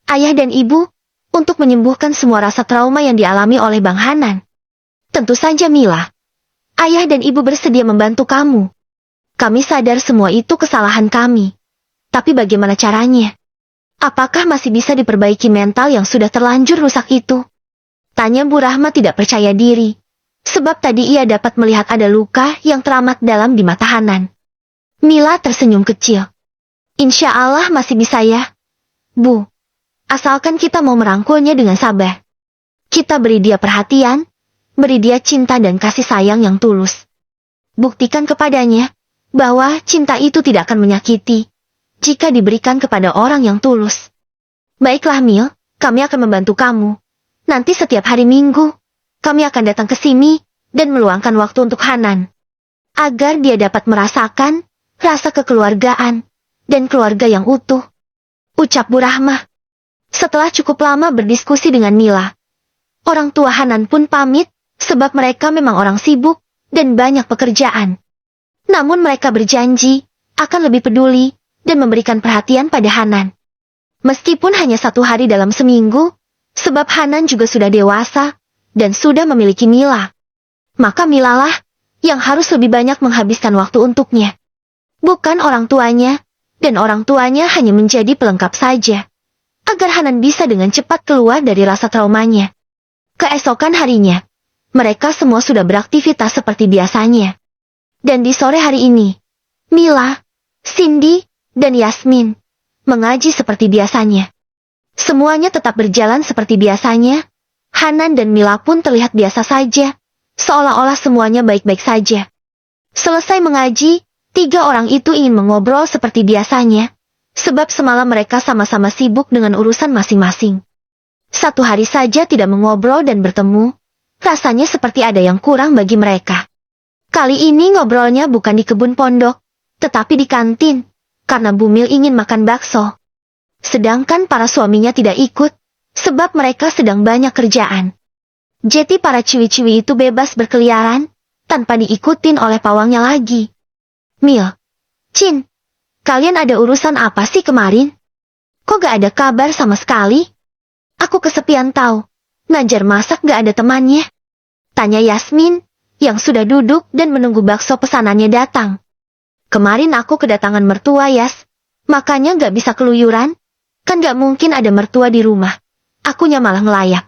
Ayah dan Ibu untuk menyembuhkan semua rasa trauma yang dialami oleh Bang Hanan?" "Tentu saja Mila. Ayah dan Ibu bersedia membantu kamu. Kami sadar semua itu kesalahan kami. Tapi bagaimana caranya? Apakah masih bisa diperbaiki mental yang sudah terlanjur rusak itu?" tanya Bu Rahma tidak percaya diri. Sebab tadi ia dapat melihat ada luka yang teramat dalam di mata Hanan. Mila tersenyum kecil. "Insya Allah masih bisa ya, Bu. Asalkan kita mau merangkulnya dengan sabar. Kita beri dia perhatian, beri dia cinta dan kasih sayang yang tulus. Buktikan kepadanya bahwa cinta itu tidak akan menyakiti jika diberikan kepada orang yang tulus." "Baiklah Mil, kami akan membantu kamu. Nanti setiap hari Minggu, kami akan datang ke sini dan meluangkan waktu untuk Hanan, agar dia dapat merasakan rasa kekeluargaan dan keluarga yang utuh," ucap Bu Rahma. Setelah cukup lama berdiskusi dengan Mila, orang tua Hanan pun pamit, sebab mereka memang orang sibuk dan banyak pekerjaan. Namun mereka berjanji akan lebih peduli dan memberikan perhatian pada Hanan. Meskipun hanya 1 hari dalam seminggu, sebab Hanan juga sudah dewasa dan sudah memiliki Mila. Maka Milalah yang harus lebih banyak menghabiskan waktu untuknya. Bukan orang tuanya, dan orang tuanya hanya menjadi pelengkap saja, agar Hanan bisa dengan cepat keluar dari rasa traumanya. Keesokan harinya, mereka semua sudah beraktivitas seperti biasanya. Dan di sore hari ini, Mila, Cindy, dan Yasmin mengaji seperti biasanya. Semuanya tetap berjalan seperti biasanya. Hanan dan Mila pun terlihat biasa saja, seolah-olah semuanya baik-baik saja. Selesai mengaji, 3 orang itu ingin mengobrol seperti biasanya, sebab semalam mereka sama-sama sibuk dengan urusan masing-masing. 1 hari saja tidak mengobrol dan bertemu, rasanya seperti ada yang kurang bagi mereka. Kali ini ngobrolnya bukan di kebun pondok, tetapi di kantin, karena Bu Mil ingin makan bakso. Sedangkan para suaminya tidak ikut, sebab mereka sedang banyak kerjaan. Jadi para ciwi-ciwi itu bebas berkeliaran, tanpa diikutin oleh pawangnya lagi. "Mil, Cin, kalian ada urusan apa sih kemarin? Kok gak ada kabar sama sekali? Aku kesepian tahu. Ngajar masak gak ada temannya?" tanya Yasmin, yang sudah duduk dan menunggu bakso pesanannya datang. "Kemarin aku kedatangan mertua Yas, makanya gak bisa keluyuran. Kan gak mungkin ada mertua di rumah. Akunya malah ngelayap."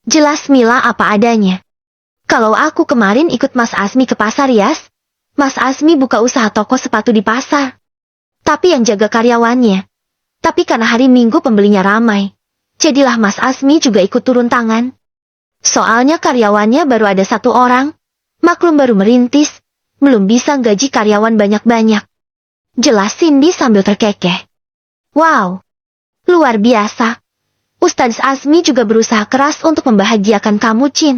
Jelas Mila apa adanya. "Kalau aku kemarin ikut Mas Azmi ke pasar Yas, Mas Azmi buka usaha toko sepatu di pasar. Tapi yang jaga karyawannya. Tapi karena hari Minggu pembelinya ramai, jadilah Mas Azmi juga ikut turun tangan. Soalnya karyawannya baru ada 1 orang, maklum baru merintis, belum bisa gaji karyawan banyak-banyak." Jelas Cindy sambil terkekeh. "Wow, luar biasa. Ustadz Azmi juga berusaha keras untuk membahagiakan kamu Cin.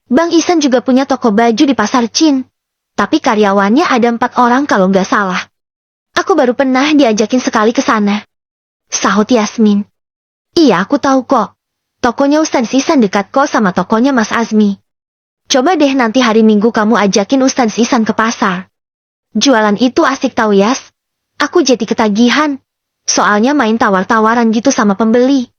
Bang Isan juga punya toko baju di pasar Cin. Tapi karyawannya ada 4 orang kalau nggak salah. Aku baru pernah diajakin sekali ke sana," sahut Yasmin. "Iya aku tahu kok. Tokonya Ustadz Isan dekat kok sama tokonya Mas Azmi. Coba deh nanti hari Minggu kamu ajakin Ustadz Isan ke pasar. Jualan itu asik tahu Yas. Aku jadi ketagihan. Soalnya main tawar-tawaran gitu sama pembeli.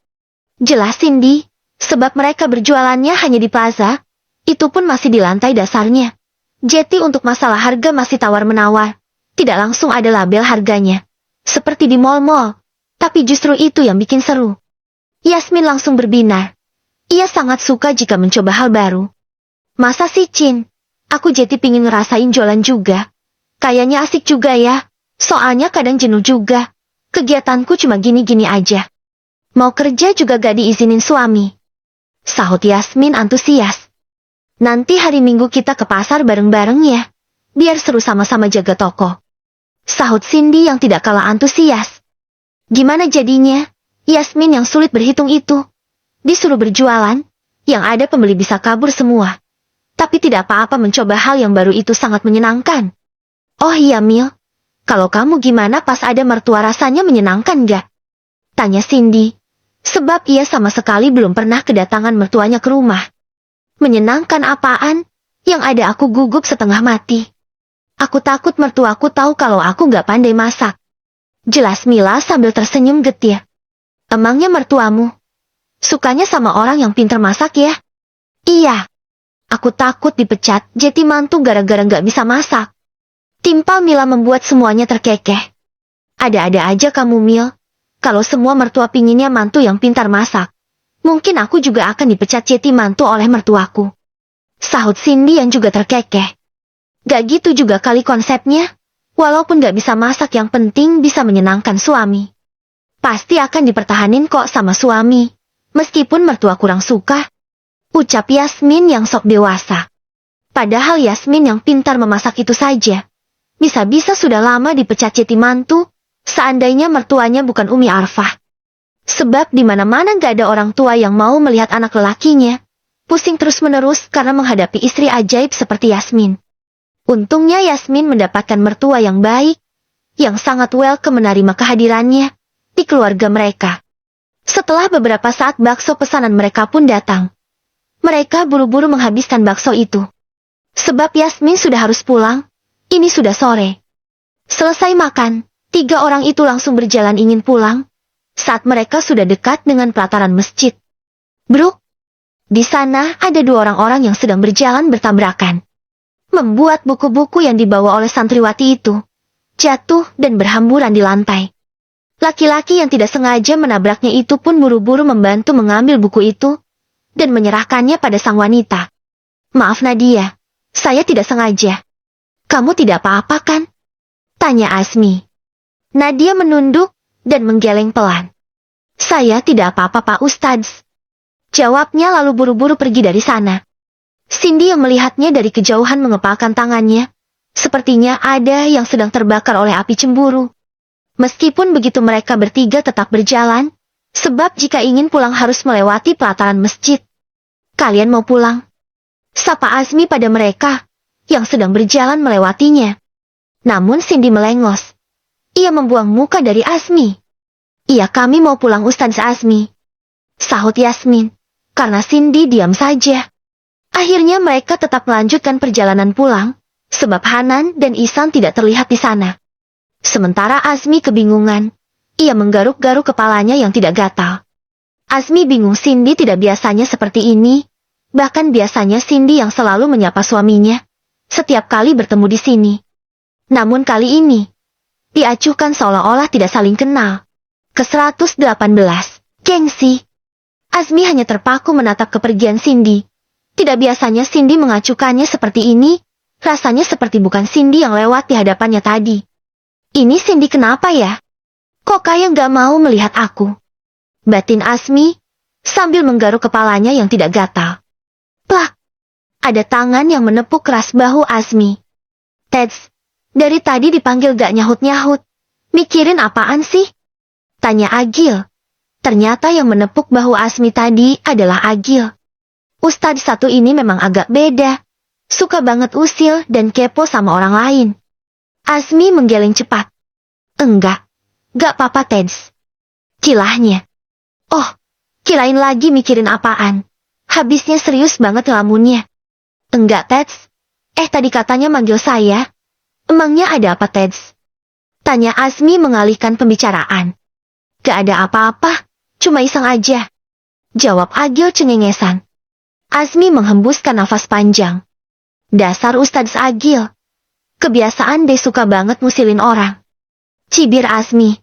Jelas Cindy, sebab mereka berjualannya hanya di plaza, itu pun masih di lantai dasarnya. Jadi untuk masalah harga masih tawar-menawar, tidak langsung ada label harganya. Seperti di mall-mall, tapi justru itu yang bikin seru. Yasmin langsung berbinar. Ia sangat suka jika mencoba hal baru. Masa sih Cin? Aku jadi pingin ngerasain jualan juga. Kayaknya asik juga ya, soalnya kadang jenuh juga. Kegiatanku cuma gini-gini aja. Mau kerja juga gak diizinin suami. Sahut Yasmin antusias. Nanti hari Minggu kita ke pasar bareng-bareng ya. Biar seru sama-sama jaga toko. Sahut Cindy yang tidak kalah antusias. Gimana jadinya? Yasmin yang sulit berhitung itu. Disuruh berjualan, yang ada pembeli bisa kabur semua. Tapi tidak apa-apa mencoba hal yang baru itu sangat menyenangkan. Oh iya Mil, kalau kamu gimana pas ada mertua rasanya menyenangkan gak? Tanya Cindy, sebab ia sama sekali belum pernah kedatangan mertuanya ke rumah. Menyenangkan apaan? Yang ada aku gugup setengah mati. Aku takut mertuaku tahu kalau aku gak pandai masak. Jelas Mila sambil tersenyum getir. Emangnya mertuamu sukanya sama orang yang pintar masak ya? Iya. Aku takut dipecat jadi mantu gara-gara gak bisa masak. Timpal Mila membuat semuanya terkekeh. Ada-ada aja kamu Mil. Kalau semua mertua pinginnya mantu yang pintar masak, mungkin aku juga akan dipecat jadi mantu oleh mertuaku. Sahut Cindy yang juga terkekeh. Gak gitu juga kali konsepnya. Walaupun gak bisa masak yang penting bisa menyenangkan suami. Pasti akan dipertahanin kok sama suami. Meskipun mertua kurang suka. Ucap Yasmin yang sok dewasa. Padahal Yasmin yang pintar memasak itu saja. Bisa-bisa sudah lama dipecat jadi mantu, seandainya mertuanya bukan Umi Arfah. Sebab di mana-mana gak ada orang tua yang mau melihat anak lelakinya pusing terus-menerus karena menghadapi istri ajaib seperti Yasmin. Untungnya Yasmin mendapatkan mertua yang baik, yang sangat welcome menerima kehadirannya di keluarga mereka. Setelah beberapa saat bakso pesanan mereka pun datang. Mereka buru-buru menghabiskan bakso itu. Sebab Yasmin sudah harus pulang. Ini sudah sore. Selesai makan, 3 orang itu langsung berjalan ingin pulang. Saat mereka sudah dekat dengan pelataran masjid. Bruk, di sana ada 2 orang-orang yang sedang berjalan bertabrakan. Membuat buku-buku yang dibawa oleh santriwati itu jatuh dan berhamburan di lantai. Laki-laki yang tidak sengaja menabraknya itu pun buru-buru membantu mengambil buku itu dan menyerahkannya pada sang wanita. Maaf Nadia, saya tidak sengaja. Kamu tidak apa-apa kan? Tanya Asmi. Nadia menunduk dan menggeleng pelan. Saya tidak apa-apa Pak Ustadz. Jawabnya lalu buru-buru pergi dari sana. Cindy yang melihatnya dari kejauhan mengepalkan tangannya. Sepertinya ada yang sedang terbakar oleh api cemburu. Meskipun begitu mereka bertiga tetap berjalan, sebab jika ingin pulang harus melewati pelataran masjid. Kalian mau pulang? Sapa Azmi pada mereka yang sedang berjalan melewatinya. Namun Cindy melengos. Ia membuang muka dari Azmi. Iya kami mau pulang Ustaz Azmi. Sahut Yasmin. Karena Cindy diam saja. Akhirnya mereka tetap melanjutkan perjalanan pulang, sebab Hanan dan Ihsan tidak terlihat di sana. Sementara Azmi kebingungan. Ia menggaruk-garuk kepalanya yang tidak gatal. Azmi bingung Cindy tidak biasanya seperti ini. Bahkan biasanya Cindy yang selalu menyapa suaminya setiap kali bertemu di sini. Namun kali ini, diacuhkan seolah-olah tidak saling kenal. Ke-118, gengsi. Azmi hanya terpaku menatap kepergian Cindy. Tidak biasanya Cindy mengacuhkannya seperti ini, rasanya seperti bukan Cindy yang lewat di hadapannya tadi. Ini Cindy kenapa ya? Kok kayak gak mau melihat aku? Batin Azmi, sambil menggaruk kepalanya yang tidak gatal. Plak! Ada tangan yang menepuk keras bahu Azmi. Teds, dari tadi dipanggil gak nyahut-nyahut. Mikirin apaan sih? Tanya Agil. Ternyata yang menepuk bahu Azmi tadi adalah Agil. Ustadz satu ini memang agak beda. Suka banget usil dan kepo sama orang lain. Azmi menggeleng cepat. Enggak. Gak apa-apa Teds. Cilahnya. Oh, kirain lagi mikirin apaan. Habisnya serius banget lamunnya. Enggak Teds. Tadi katanya manggil saya. Emangnya ada apa Teds? Tanya Azmi mengalihkan pembicaraan. Gak ada apa-apa, cuma iseng aja. Jawab Agil cengengesan. Azmi menghembuskan nafas panjang. Dasar Ustadz Agil. Kebiasaan deh suka banget ngusilin orang. Cibir Azmi.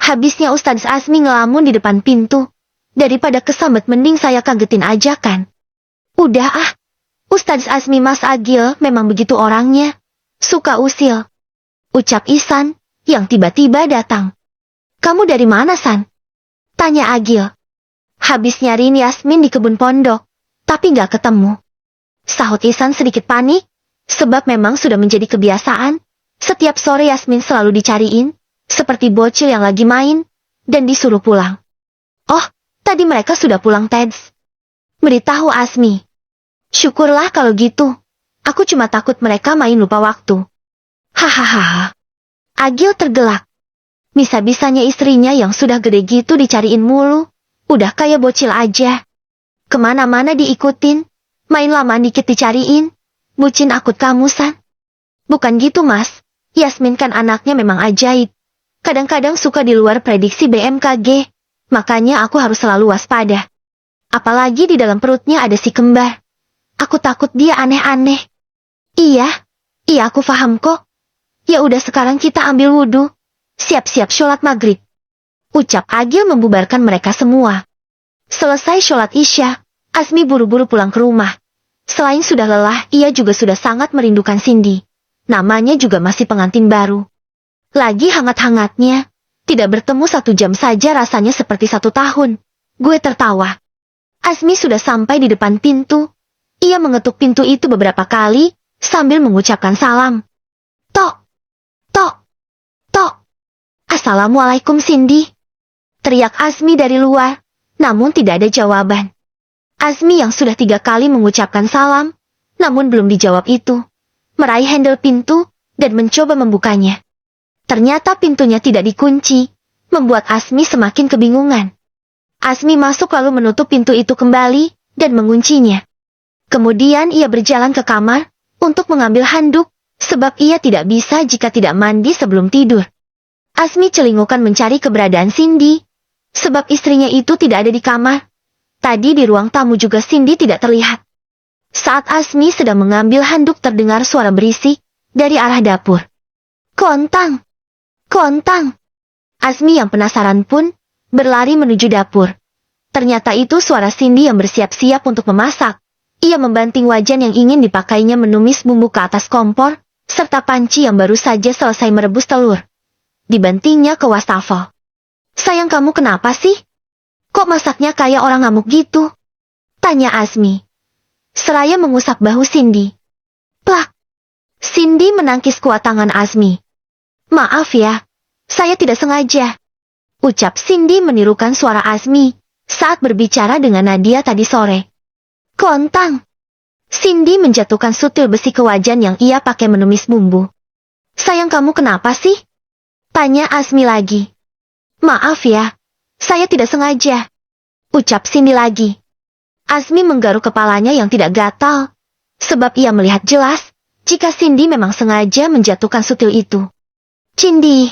Habisnya Ustadz Azmi ngelamun di depan pintu. Daripada kesambet mending saya kagetin aja kan. Udah ah. Ustadz Azmi Mas Agil memang begitu orangnya. Suka usil. Ucap Ihsan, yang tiba-tiba datang. Kamu dari mana, San? Tanya Agil. Habis nyariin Yasmin di kebun pondok, tapi gak ketemu. Sahut Ihsan sedikit panik, sebab memang sudah menjadi kebiasaan. Setiap sore Yasmin selalu dicariin, seperti bocil yang lagi main, dan disuruh pulang. Oh, tadi mereka sudah pulang Teds. Beritahu Azmi. Syukurlah kalau gitu. Aku cuma takut mereka main lupa waktu. Hahaha. Agil tergelak. Bisa-bisanya istrinya yang sudah gede gitu dicariin mulu. Udah kayak bocil aja. Kemana-mana diikutin. Main lama dikit dicariin. Bucin akut kamu, San. Bukan gitu, Mas. Yasmin kan anaknya memang ajaib. Kadang-kadang suka di luar prediksi BMKG. Makanya aku harus selalu waspada. Apalagi di dalam perutnya ada si kembar. Aku takut dia aneh-aneh. Iya aku paham kok. Ya udah sekarang kita ambil wudhu. Siap-siap sholat maghrib. Ucap Agil membubarkan mereka semua. Selesai sholat Isya, Azmi buru-buru pulang ke rumah. Selain sudah lelah, ia juga sudah sangat merindukan Cindy. Namanya juga masih pengantin baru. Lagi hangat-hangatnya. Tidak bertemu 1 jam saja rasanya seperti 1 tahun. Gue tertawa. Azmi sudah sampai di depan pintu. Ia mengetuk pintu itu beberapa kali, sambil mengucapkan salam. Tok, tok, tok. Assalamualaikum Cindy. Teriak Azmi dari luar, namun tidak ada jawaban. Azmi yang sudah 3 kali mengucapkan salam, namun belum dijawab itu, meraih handle pintu, dan mencoba membukanya. Ternyata pintunya tidak dikunci, membuat Azmi semakin kebingungan. Azmi masuk lalu menutup pintu itu kembali, dan menguncinya. Kemudian ia berjalan ke kamar, untuk mengambil handuk, sebab ia tidak bisa jika tidak mandi sebelum tidur. Azmi celingukan mencari keberadaan Cindy, sebab istrinya itu tidak ada di kamar. Tadi di ruang tamu juga Cindy tidak terlihat. Saat Azmi sedang mengambil handuk terdengar suara berisik, dari arah dapur. Kontang! Kontang! Azmi yang penasaran pun, berlari menuju dapur. Ternyata itu suara Cindy yang bersiap-siap untuk memasak. Ia membanting wajan yang ingin dipakainya menumis bumbu ke atas kompor, serta panci yang baru saja selesai merebus telur. Dibantingnya ke wastafel. Sayang kamu kenapa sih? Kok masaknya kayak orang ngamuk gitu? Tanya Azmi. Seraya mengusap bahu Cindy. Plak! Cindy menangkis kuat tangan Azmi. Maaf ya, saya tidak sengaja. Ucap Cindy menirukan suara Azmi saat berbicara dengan Nadia tadi sore. Kontang! Cindy menjatuhkan sutil besi ke wajan yang ia pakai menumis bumbu. Sayang kamu kenapa sih? Tanya Azmi lagi. Maaf ya, saya tidak sengaja. Ucap Cindy lagi. Azmi menggaruk kepalanya yang tidak gatal, sebab ia melihat jelas jika Cindy memang sengaja menjatuhkan sutil itu. Cindy,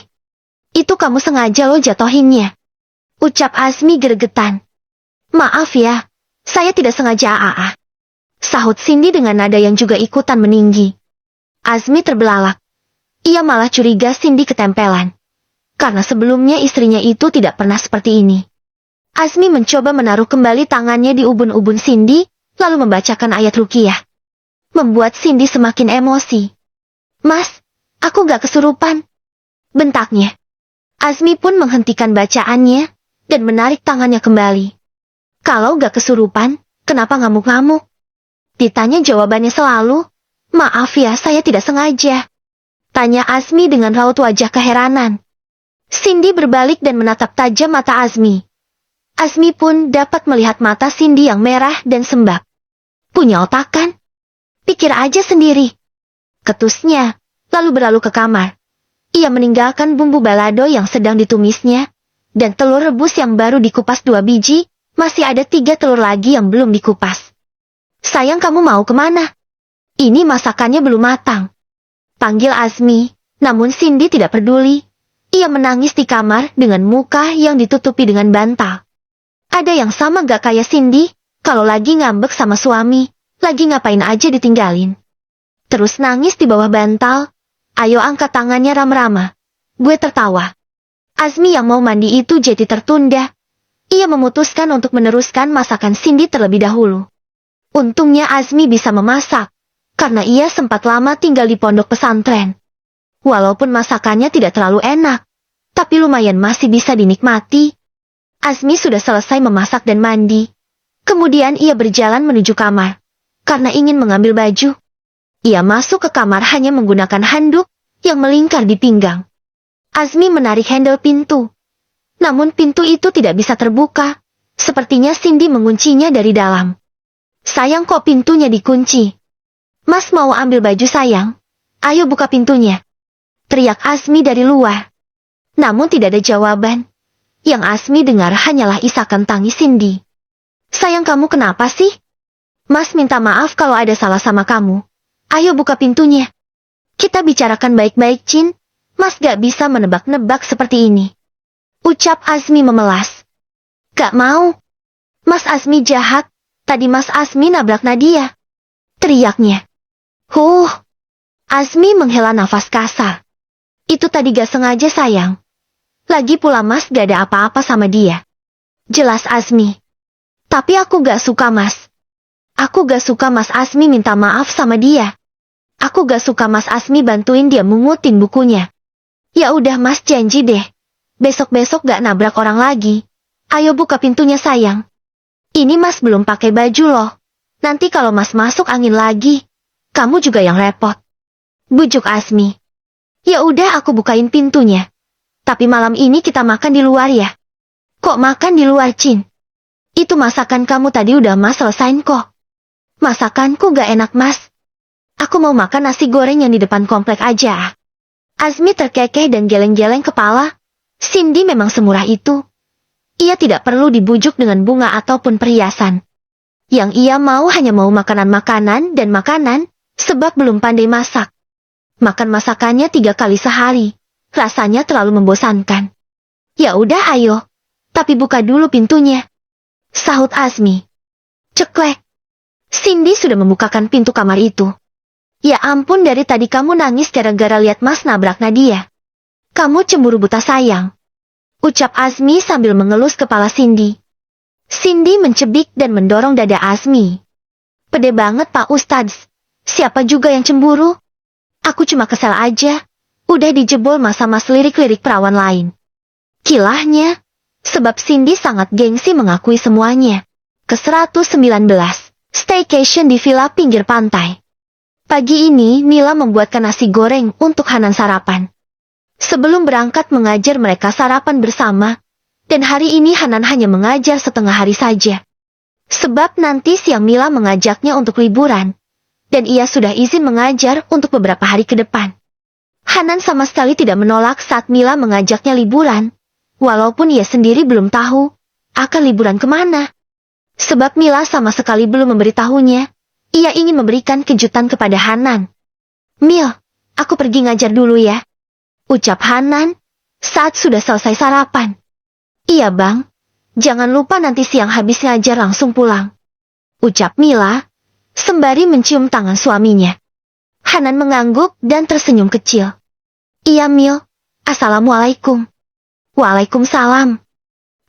itu kamu sengaja lo jatohinnya. Ucap Azmi gregetan. Maaf ya, saya tidak sengaja Sahut Cindy dengan nada yang juga ikutan meninggi. Azmi terbelalak. Ia malah curiga Cindy ketempelan. Karena sebelumnya istrinya itu tidak pernah seperti ini. Azmi mencoba menaruh kembali tangannya di ubun-ubun Cindy, lalu membacakan ayat Ruqyah. Membuat Cindy semakin emosi. Mas, aku gak kesurupan. Bentaknya. Azmi pun menghentikan bacaannya, dan menarik tangannya kembali. Kalau gak kesurupan, kenapa ngamuk-ngamuk? Ditanya jawabannya selalu, maaf ya saya tidak sengaja. Tanya Azmi dengan raut wajah keheranan. Cindy berbalik dan menatap tajam mata Azmi. Azmi pun dapat melihat mata Cindy yang merah dan sembab. Punya otak kan? Pikir aja sendiri. Ketusnya, lalu berlalu ke kamar. Ia meninggalkan bumbu balado yang sedang ditumisnya, dan telur rebus yang baru dikupas 2 biji, masih ada 3 telur lagi yang belum dikupas. Sayang kamu mau kemana? Ini masakannya belum matang. Panggil Azmi, namun Cindy tidak peduli. Ia menangis di kamar dengan muka yang ditutupi dengan bantal. Ada yang sama gak kayak Cindy, kalau lagi ngambek sama suami, lagi ngapain aja ditinggalin. Terus nangis di bawah bantal. Ayo angkat tangannya Rama-Rama. Gue tertawa. Azmi yang mau mandi itu jadi tertunda. Ia memutuskan untuk meneruskan masakan Cindy terlebih dahulu. Untungnya Azmi bisa memasak, karena ia sempat lama tinggal di pondok pesantren. Walaupun masakannya tidak terlalu enak, tapi lumayan masih bisa dinikmati. Azmi sudah selesai memasak dan mandi. Kemudian ia berjalan menuju kamar, karena ingin mengambil baju. Ia masuk ke kamar hanya menggunakan handuk yang melingkar di pinggang. Azmi menarik handle pintu. Namun pintu itu tidak bisa terbuka. Sepertinya Cindy menguncinya dari dalam. Sayang, kok pintunya dikunci? Mas mau ambil baju sayang? Ayo buka pintunya. Teriak Azmi dari luar. Namun tidak ada jawaban. Yang Azmi dengar hanyalah isakan tangis Cindy. Sayang, kamu kenapa sih? Mas minta maaf kalau ada salah sama kamu. Ayo buka pintunya. Kita bicarakan baik-baik, Cin. Mas gak bisa menebak-nebak seperti ini. Ucap Azmi memelas. Gak mau. Mas Azmi jahat. Tadi Mas Azmi nabrak Nadia. Teriaknya. Azmi menghela nafas kasar. Itu tadi gak sengaja sayang. Lagi pula Mas gak ada apa-apa sama dia. Jelas Azmi. Tapi aku gak suka Mas. Aku gak suka Mas Azmi minta maaf sama dia. Aku gak suka Mas Azmi bantuin dia mengutin bukunya. Ya udah Mas, janji deh. Besok-besok gak nabrak orang lagi. Ayo buka pintunya sayang. Ini Mas belum pakai baju loh. Nanti kalau Mas masuk angin lagi, kamu juga yang repot. Bujuk Azmi. Ya udah aku bukain pintunya. Tapi malam ini kita makan di luar ya. Kok makan di luar, Cin? Itu masakan kamu tadi udah Mas selesain kok. Masakanku gak enak Mas. Aku mau makan nasi goreng yang di depan komplek aja. Azmi terkekeh dan geleng-geleng kepala. Cindy memang semurah itu. Ia tidak perlu dibujuk dengan bunga ataupun perhiasan. Yang ia mau hanya mau makanan-makanan dan makanan, sebab belum pandai masak. Makan masakannya 3 kali sehari. Rasanya terlalu membosankan. Ya udah ayo. Tapi buka dulu pintunya. Sahut Azmi. Ceklek. Cindy sudah membukakan pintu kamar itu. Ya ampun, dari tadi kamu nangis gara-gara lihat Mas nabrak Nadia. Kamu cemburu buta sayang. Ucap Azmi sambil mengelus kepala Cindy. Cindy mencebik dan mendorong dada Azmi. Pede banget Pak Ustadz. Siapa juga yang cemburu? Aku cuma kesel aja. Udah dijebol masa Mas lirik-lirik perawan lain. Kilahnya. Sebab Cindy sangat gengsi mengakui semuanya. Ke-119. Staycation di villa pinggir pantai. Pagi ini Mila membuatkan nasi goreng untuk Hanan sarapan. Sebelum berangkat mengajar mereka sarapan bersama, dan hari ini Hanan hanya mengajar setengah hari saja. Sebab nanti siang Mila mengajaknya untuk liburan, dan ia sudah izin mengajar untuk beberapa hari ke depan. Hanan sama sekali tidak menolak saat Mila mengajaknya liburan, walaupun ia sendiri belum tahu akan liburan kemana. Sebab Mila sama sekali belum memberitahunya, ia ingin memberikan kejutan kepada Hanan. Mil, aku pergi ngajar dulu ya. Ucap Hanan saat sudah selesai sarapan. Iya bang, jangan lupa nanti siang habis ngajar langsung pulang. Ucap Mila, sembari mencium tangan suaminya. Hanan mengangguk dan tersenyum kecil. Iya Mil, assalamualaikum. Waalaikumsalam.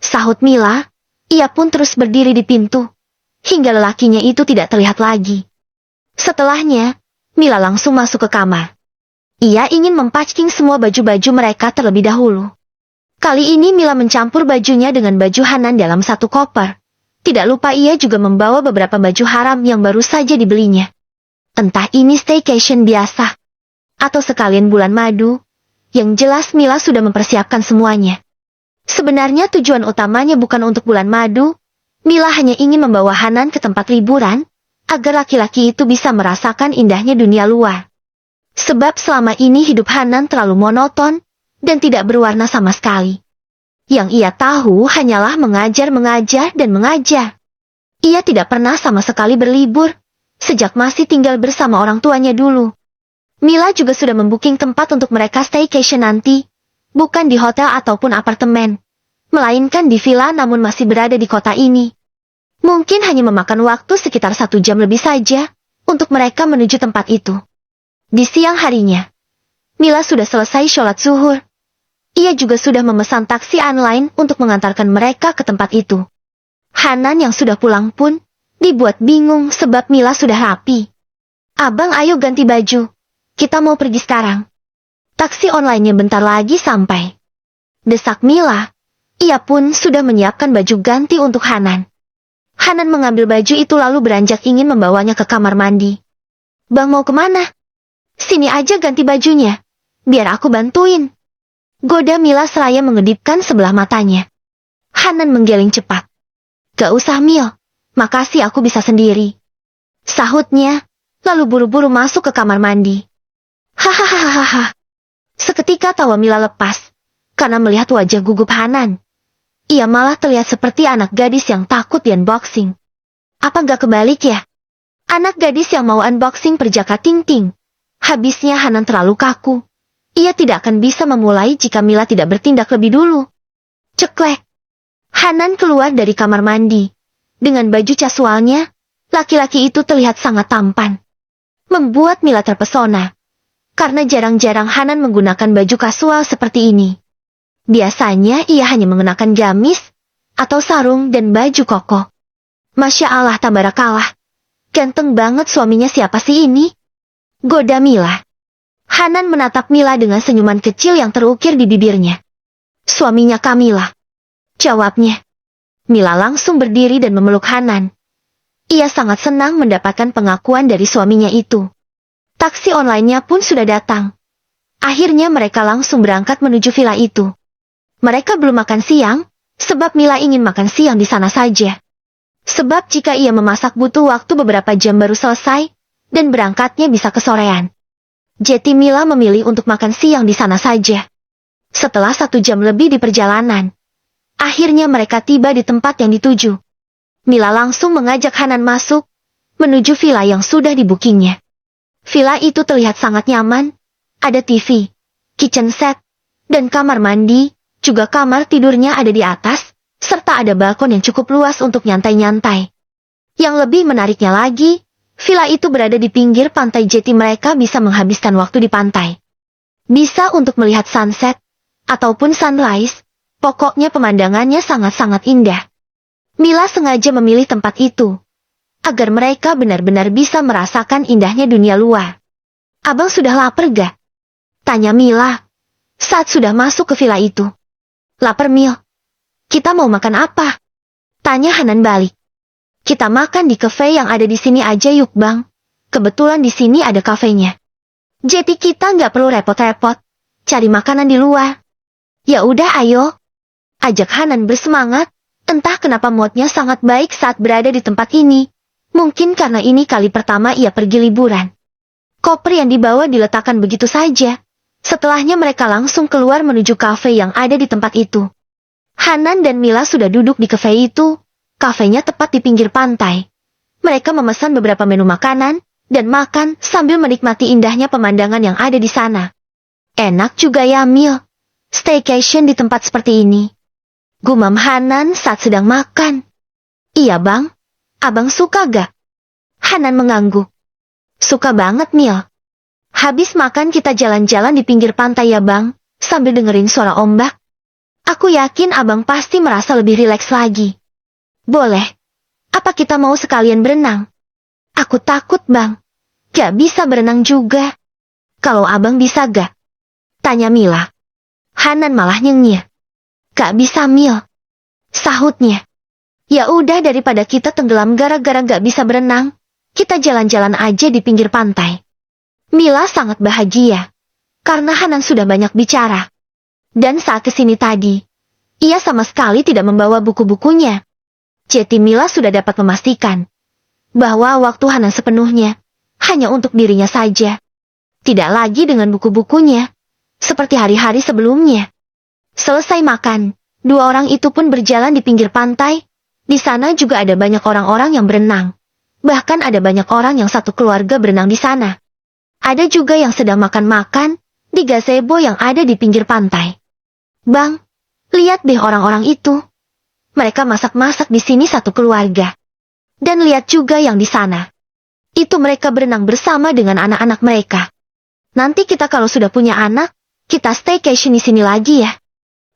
Sahut Mila, ia pun terus berdiri di pintu, hingga lelakinya itu tidak terlihat lagi. Setelahnya, Mila langsung masuk ke kamar. Ia ingin mempacking semua baju-baju mereka terlebih dahulu. Kali ini Mila mencampur bajunya dengan baju Hanan dalam satu koper. Tidak lupa ia juga membawa beberapa baju haram yang baru saja dibelinya. Entah ini staycation biasa, atau sekalian bulan madu. Yang jelas Mila sudah mempersiapkan semuanya. Sebenarnya tujuan utamanya bukan untuk bulan madu. Mila hanya ingin membawa Hanan ke tempat liburan, agar laki-laki itu bisa merasakan indahnya dunia luar. Sebab selama ini hidup Hanan terlalu monoton, dan tidak berwarna sama sekali. Yang ia tahu hanyalah mengajar, dan mengajar. Ia tidak pernah sama sekali berlibur, sejak masih tinggal bersama orang tuanya dulu. Mila juga sudah membooking tempat untuk mereka staycation nanti, bukan di hotel ataupun apartemen, melainkan di villa namun masih berada di kota ini. Mungkin hanya memakan waktu sekitar 1 jam lebih saja untuk mereka menuju tempat itu. Di siang harinya, Mila sudah selesai sholat zuhur. Ia juga sudah memesan taksi online untuk mengantarkan mereka ke tempat itu. Hanan yang sudah pulang pun dibuat bingung sebab Mila sudah rapi. "Abang, ayo ganti baju. Kita mau pergi sekarang." Taksi online-nya bentar lagi sampai. Desak Mila. Ia pun sudah menyiapkan baju ganti untuk Hanan. Hanan mengambil baju itu lalu beranjak ingin membawanya ke kamar mandi. "Bang, mau kemana?" "Sini aja ganti bajunya. Biar aku bantuin," goda Mila seraya mengedipkan sebelah matanya. Hanan menggeleng cepat. "Gak usah, Mil. Makasih, aku bisa sendiri," sahutnya, lalu buru-buru masuk ke kamar mandi. Hahaha. Seketika tawa Mila lepas, karena melihat wajah gugup Hanan. Ia malah terlihat seperti anak gadis yang takut di unboxing. Apa gak kebalik ya? Anak gadis yang mau unboxing perjaka ting-ting. Habisnya Hanan terlalu kaku. Ia tidak akan bisa memulai jika Mila tidak bertindak lebih dulu. Ceklek. Hanan keluar dari kamar mandi. Dengan baju casualnya, laki-laki itu terlihat sangat tampan. Membuat Mila terpesona. Karena jarang-jarang Hanan menggunakan baju kasual seperti ini. Biasanya ia hanya mengenakan gamis, atau sarung dan baju koko. Masya Allah, tabarakallah. Ganteng banget suaminya, siapa sih ini? Goda Mila. Hanan menatap Mila dengan senyuman kecil yang terukir di bibirnya. "Suaminya Kamila," jawabnya. Mila langsung berdiri dan memeluk Hanan. Ia sangat senang mendapatkan pengakuan dari suaminya itu. Taksi online-nya pun sudah datang. Akhirnya mereka langsung berangkat menuju villa itu. Mereka belum makan siang, sebab Mila ingin makan siang di sana saja. Sebab jika ia memasak butuh waktu beberapa jam baru selesai, dan berangkatnya bisa kesorean. Jadi Mila memilih untuk makan siang di sana saja. Setelah 1 jam lebih di perjalanan, akhirnya mereka tiba di tempat yang dituju. Mila langsung mengajak Hanan masuk, menuju villa yang sudah dibukingnya. Villa itu terlihat sangat nyaman, ada TV, kitchen set, dan kamar mandi, juga kamar tidurnya ada di atas, serta ada balkon yang cukup luas untuk nyantai-nyantai. Yang lebih menariknya lagi, villa itu berada di pinggir pantai, jadi mereka bisa menghabiskan waktu di pantai. Bisa untuk melihat sunset, ataupun sunrise, pokoknya pemandangannya sangat-sangat indah. Mila sengaja memilih tempat itu, agar mereka benar-benar bisa merasakan indahnya dunia luar. "Abang sudah lapar gak?" tanya Mila, saat sudah masuk ke villa itu. "Lapar, Mil. Kita mau makan apa?" tanya Hanan balik. "Kita makan di cafe yang ada di sini aja yuk, Bang. Kebetulan di sini ada kafenya. Jadi kita nggak perlu repot-repot cari makanan di luar." "Ya udah, ayo," ajak Hanan bersemangat. Entah kenapa moodnya sangat baik saat berada di tempat ini. Mungkin karena ini kali pertama ia pergi liburan. Koper yang dibawa diletakkan begitu saja. Setelahnya mereka langsung keluar menuju kafe yang ada di tempat itu. Hanan dan Mila sudah duduk di kafe itu. Kafenya tepat di pinggir pantai. Mereka memesan beberapa menu makanan, dan makan sambil menikmati indahnya pemandangan yang ada di sana. "Enak juga ya, Mil. Staycation di tempat seperti ini," gumam Hanan saat sedang makan. "Iya, Bang. Abang suka gak?" Hanan mengangguk. "Suka banget, Mil. Habis makan kita jalan-jalan di pinggir pantai ya, Bang, sambil dengerin suara ombak. Aku yakin Abang pasti merasa lebih rileks lagi." "Boleh. Apa kita mau sekalian berenang?" "Aku takut, Bang. Gak bisa berenang juga." "Kalau Abang bisa gak?" tanya Mila. Hanan malah nyengir. "Gak bisa, Mil," sahutnya. "Ya udah, daripada kita tenggelam gara-gara gak bisa berenang, kita jalan-jalan aja di pinggir pantai." Mila sangat bahagia, karena Hanan sudah banyak bicara. Dan saat kesini tadi, ia sama sekali tidak membawa buku-bukunya. Jadi Mila sudah dapat memastikan bahwa waktu Hanan sepenuhnya hanya untuk dirinya saja. Tidak lagi dengan buku-bukunya, seperti hari-hari sebelumnya. Selesai makan, dua orang itu pun berjalan di pinggir pantai. Di sana juga ada banyak orang-orang yang berenang. Bahkan ada banyak orang yang satu keluarga berenang di sana. Ada juga yang sedang makan-makan di gazebo yang ada di pinggir pantai. Bang, lihat deh orang-orang itu. Mereka masak-masak di sini satu keluarga. Dan lihat juga yang di sana. Itu mereka berenang bersama dengan anak-anak mereka. Nanti kita kalau sudah punya anak, kita staycation di sini lagi ya.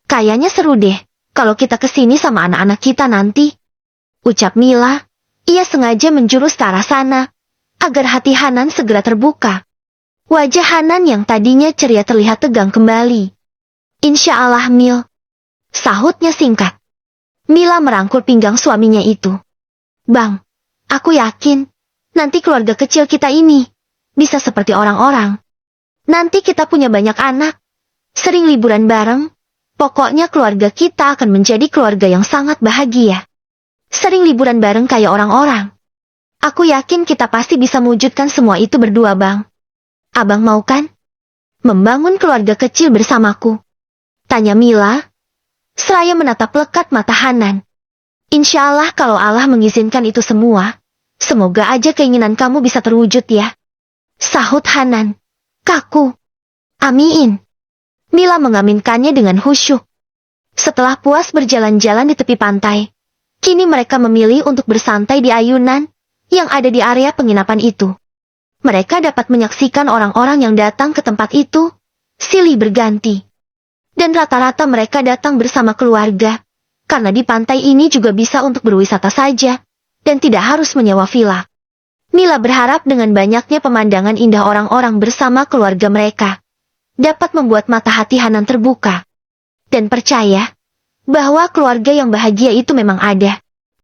Kayaknya seru deh, kalau kita kesini sama anak-anak kita nanti. Ucap Mila, ia sengaja menjurus ke arah sana, agar hati Hanan segera terbuka. Wajah Hanan yang tadinya ceria terlihat tegang kembali. Insya Allah Mil, sahutnya singkat. Mila merangkul pinggang suaminya itu. Bang, aku yakin, nanti keluarga kecil kita ini, bisa seperti orang-orang. Nanti kita punya banyak anak, sering liburan bareng, pokoknya keluarga kita akan menjadi keluarga yang sangat bahagia. Sering liburan bareng kayak orang-orang. Aku yakin kita pasti bisa mewujudkan semua itu berdua bang. Abang mau kan? Membangun keluarga kecil bersamaku? Tanya Mila, seraya menatap lekat mata Hanan. Insya Allah kalau Allah mengizinkan itu semua, semoga aja keinginan kamu bisa terwujud ya. Sahut Hanan, kaku. Amin. Mila mengaminkannya dengan khusyuk. Setelah puas berjalan-jalan di tepi pantai, kini mereka memilih untuk bersantai di ayunan yang ada di area penginapan itu. Mereka dapat menyaksikan orang-orang yang datang ke tempat itu, silih berganti. Dan rata-rata mereka datang bersama keluarga, karena di pantai ini juga bisa untuk berwisata saja, dan tidak harus menyewa villa. Mila berharap dengan banyaknya pemandangan indah orang-orang bersama keluarga mereka, dapat membuat mata hati Hanan terbuka. Dan percaya, bahwa keluarga yang bahagia itu memang ada.